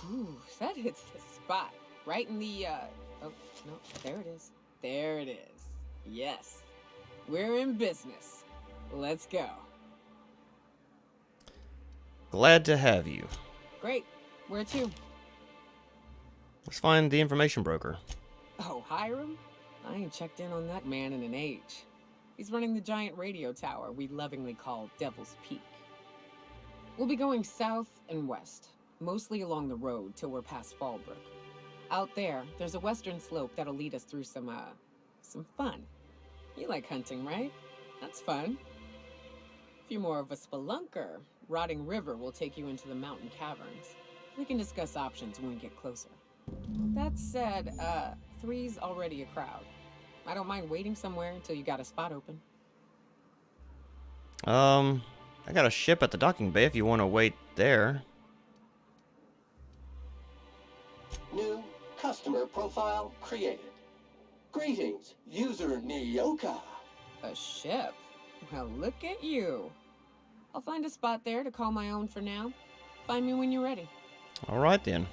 Whew, that hits the spot. Right in the, oh, no, there it is. There it is. Yes. We're in business. Let's go.
Glad to have you.
Great. Where to?
Let's find the information broker.
Oh, Hiram? I ain't checked in on that man in an age. He's running the giant radio tower we lovingly call Devil's Peak. We'll be going south and west, mostly along the road till we're past Fallbrook. Out there, there's a western slope that'll lead us through some fun. You like hunting, right? That's fun. If you're more of a spelunker, Rotting River will take you into the mountain caverns. We can discuss options when we get closer. That said, 3's already a crowd. I don't mind waiting somewhere until you got a spot open.
I got a ship at the docking bay if you want to wait there.
New customer profile created. Greetings, user Nyoka.
A ship? Well, look at you. I'll find a spot there to call my own for now. Find me when you're ready.
Alright then.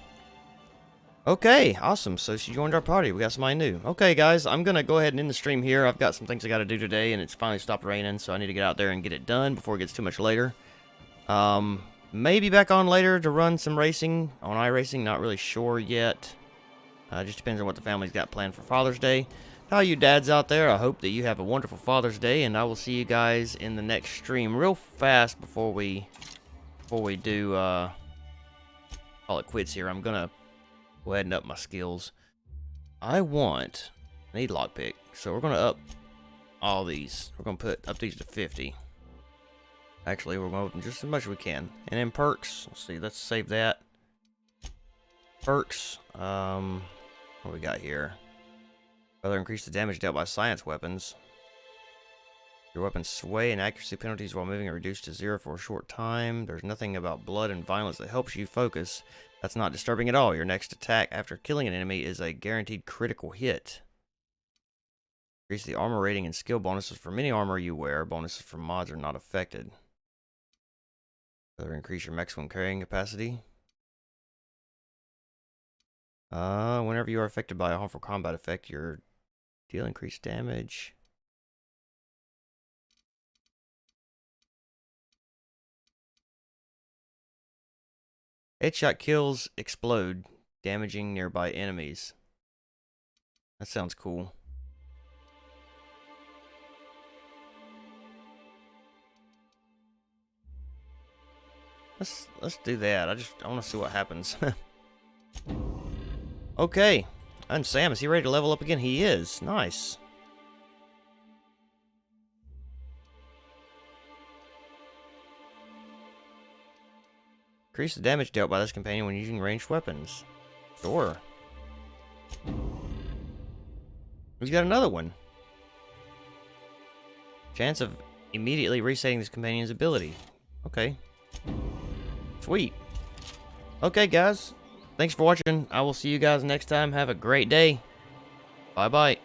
Okay, awesome. So she joined our party. We got somebody new. Okay, guys, I'm going to go ahead and end the stream here. I've got some things I got to do today, and it's finally stopped raining, so I need to get out there and get it done before it gets too much later. Maybe back on later to run some racing on iRacing. Not really sure yet. Just depends on what the family's got planned for Father's Day. How you dads out there, I hope that you have a wonderful Father's Day, and I will see you guys in the next stream real fast before we do call it quits here. I'm gonna go ahead and up my skills. I need lockpick, so we're gonna up all these. We're gonna up these to 50. Actually, we're gonna open just as much as we can. And then perks, let's see, let's save that. Perks, what we got here? Further increase the damage dealt by science weapons. Your weapon's sway and accuracy penalties while moving are reduced to 0 for a short time. There's nothing about blood and violence that helps you focus. That's not disturbing at all. Your next attack after killing an enemy is a guaranteed critical hit. Increase the armor rating and skill bonuses for many armor you wear. Bonuses from mods are not affected. Further increase your maximum carrying capacity. Whenever you are affected by a harmful combat effect, you deal increased damage. Headshot kills explode, damaging nearby enemies. That sounds cool. Let's do that. I want to see what happens. Okay. And Sam, is he ready to level up again? He is. Nice. Increase the damage dealt by this companion when using ranged weapons. Sure. He's got another one. Chance of immediately resetting this companion's ability. Okay. Sweet. Okay, guys. Thanks for watching. I will see you guys next time. Have a great day. Bye-bye.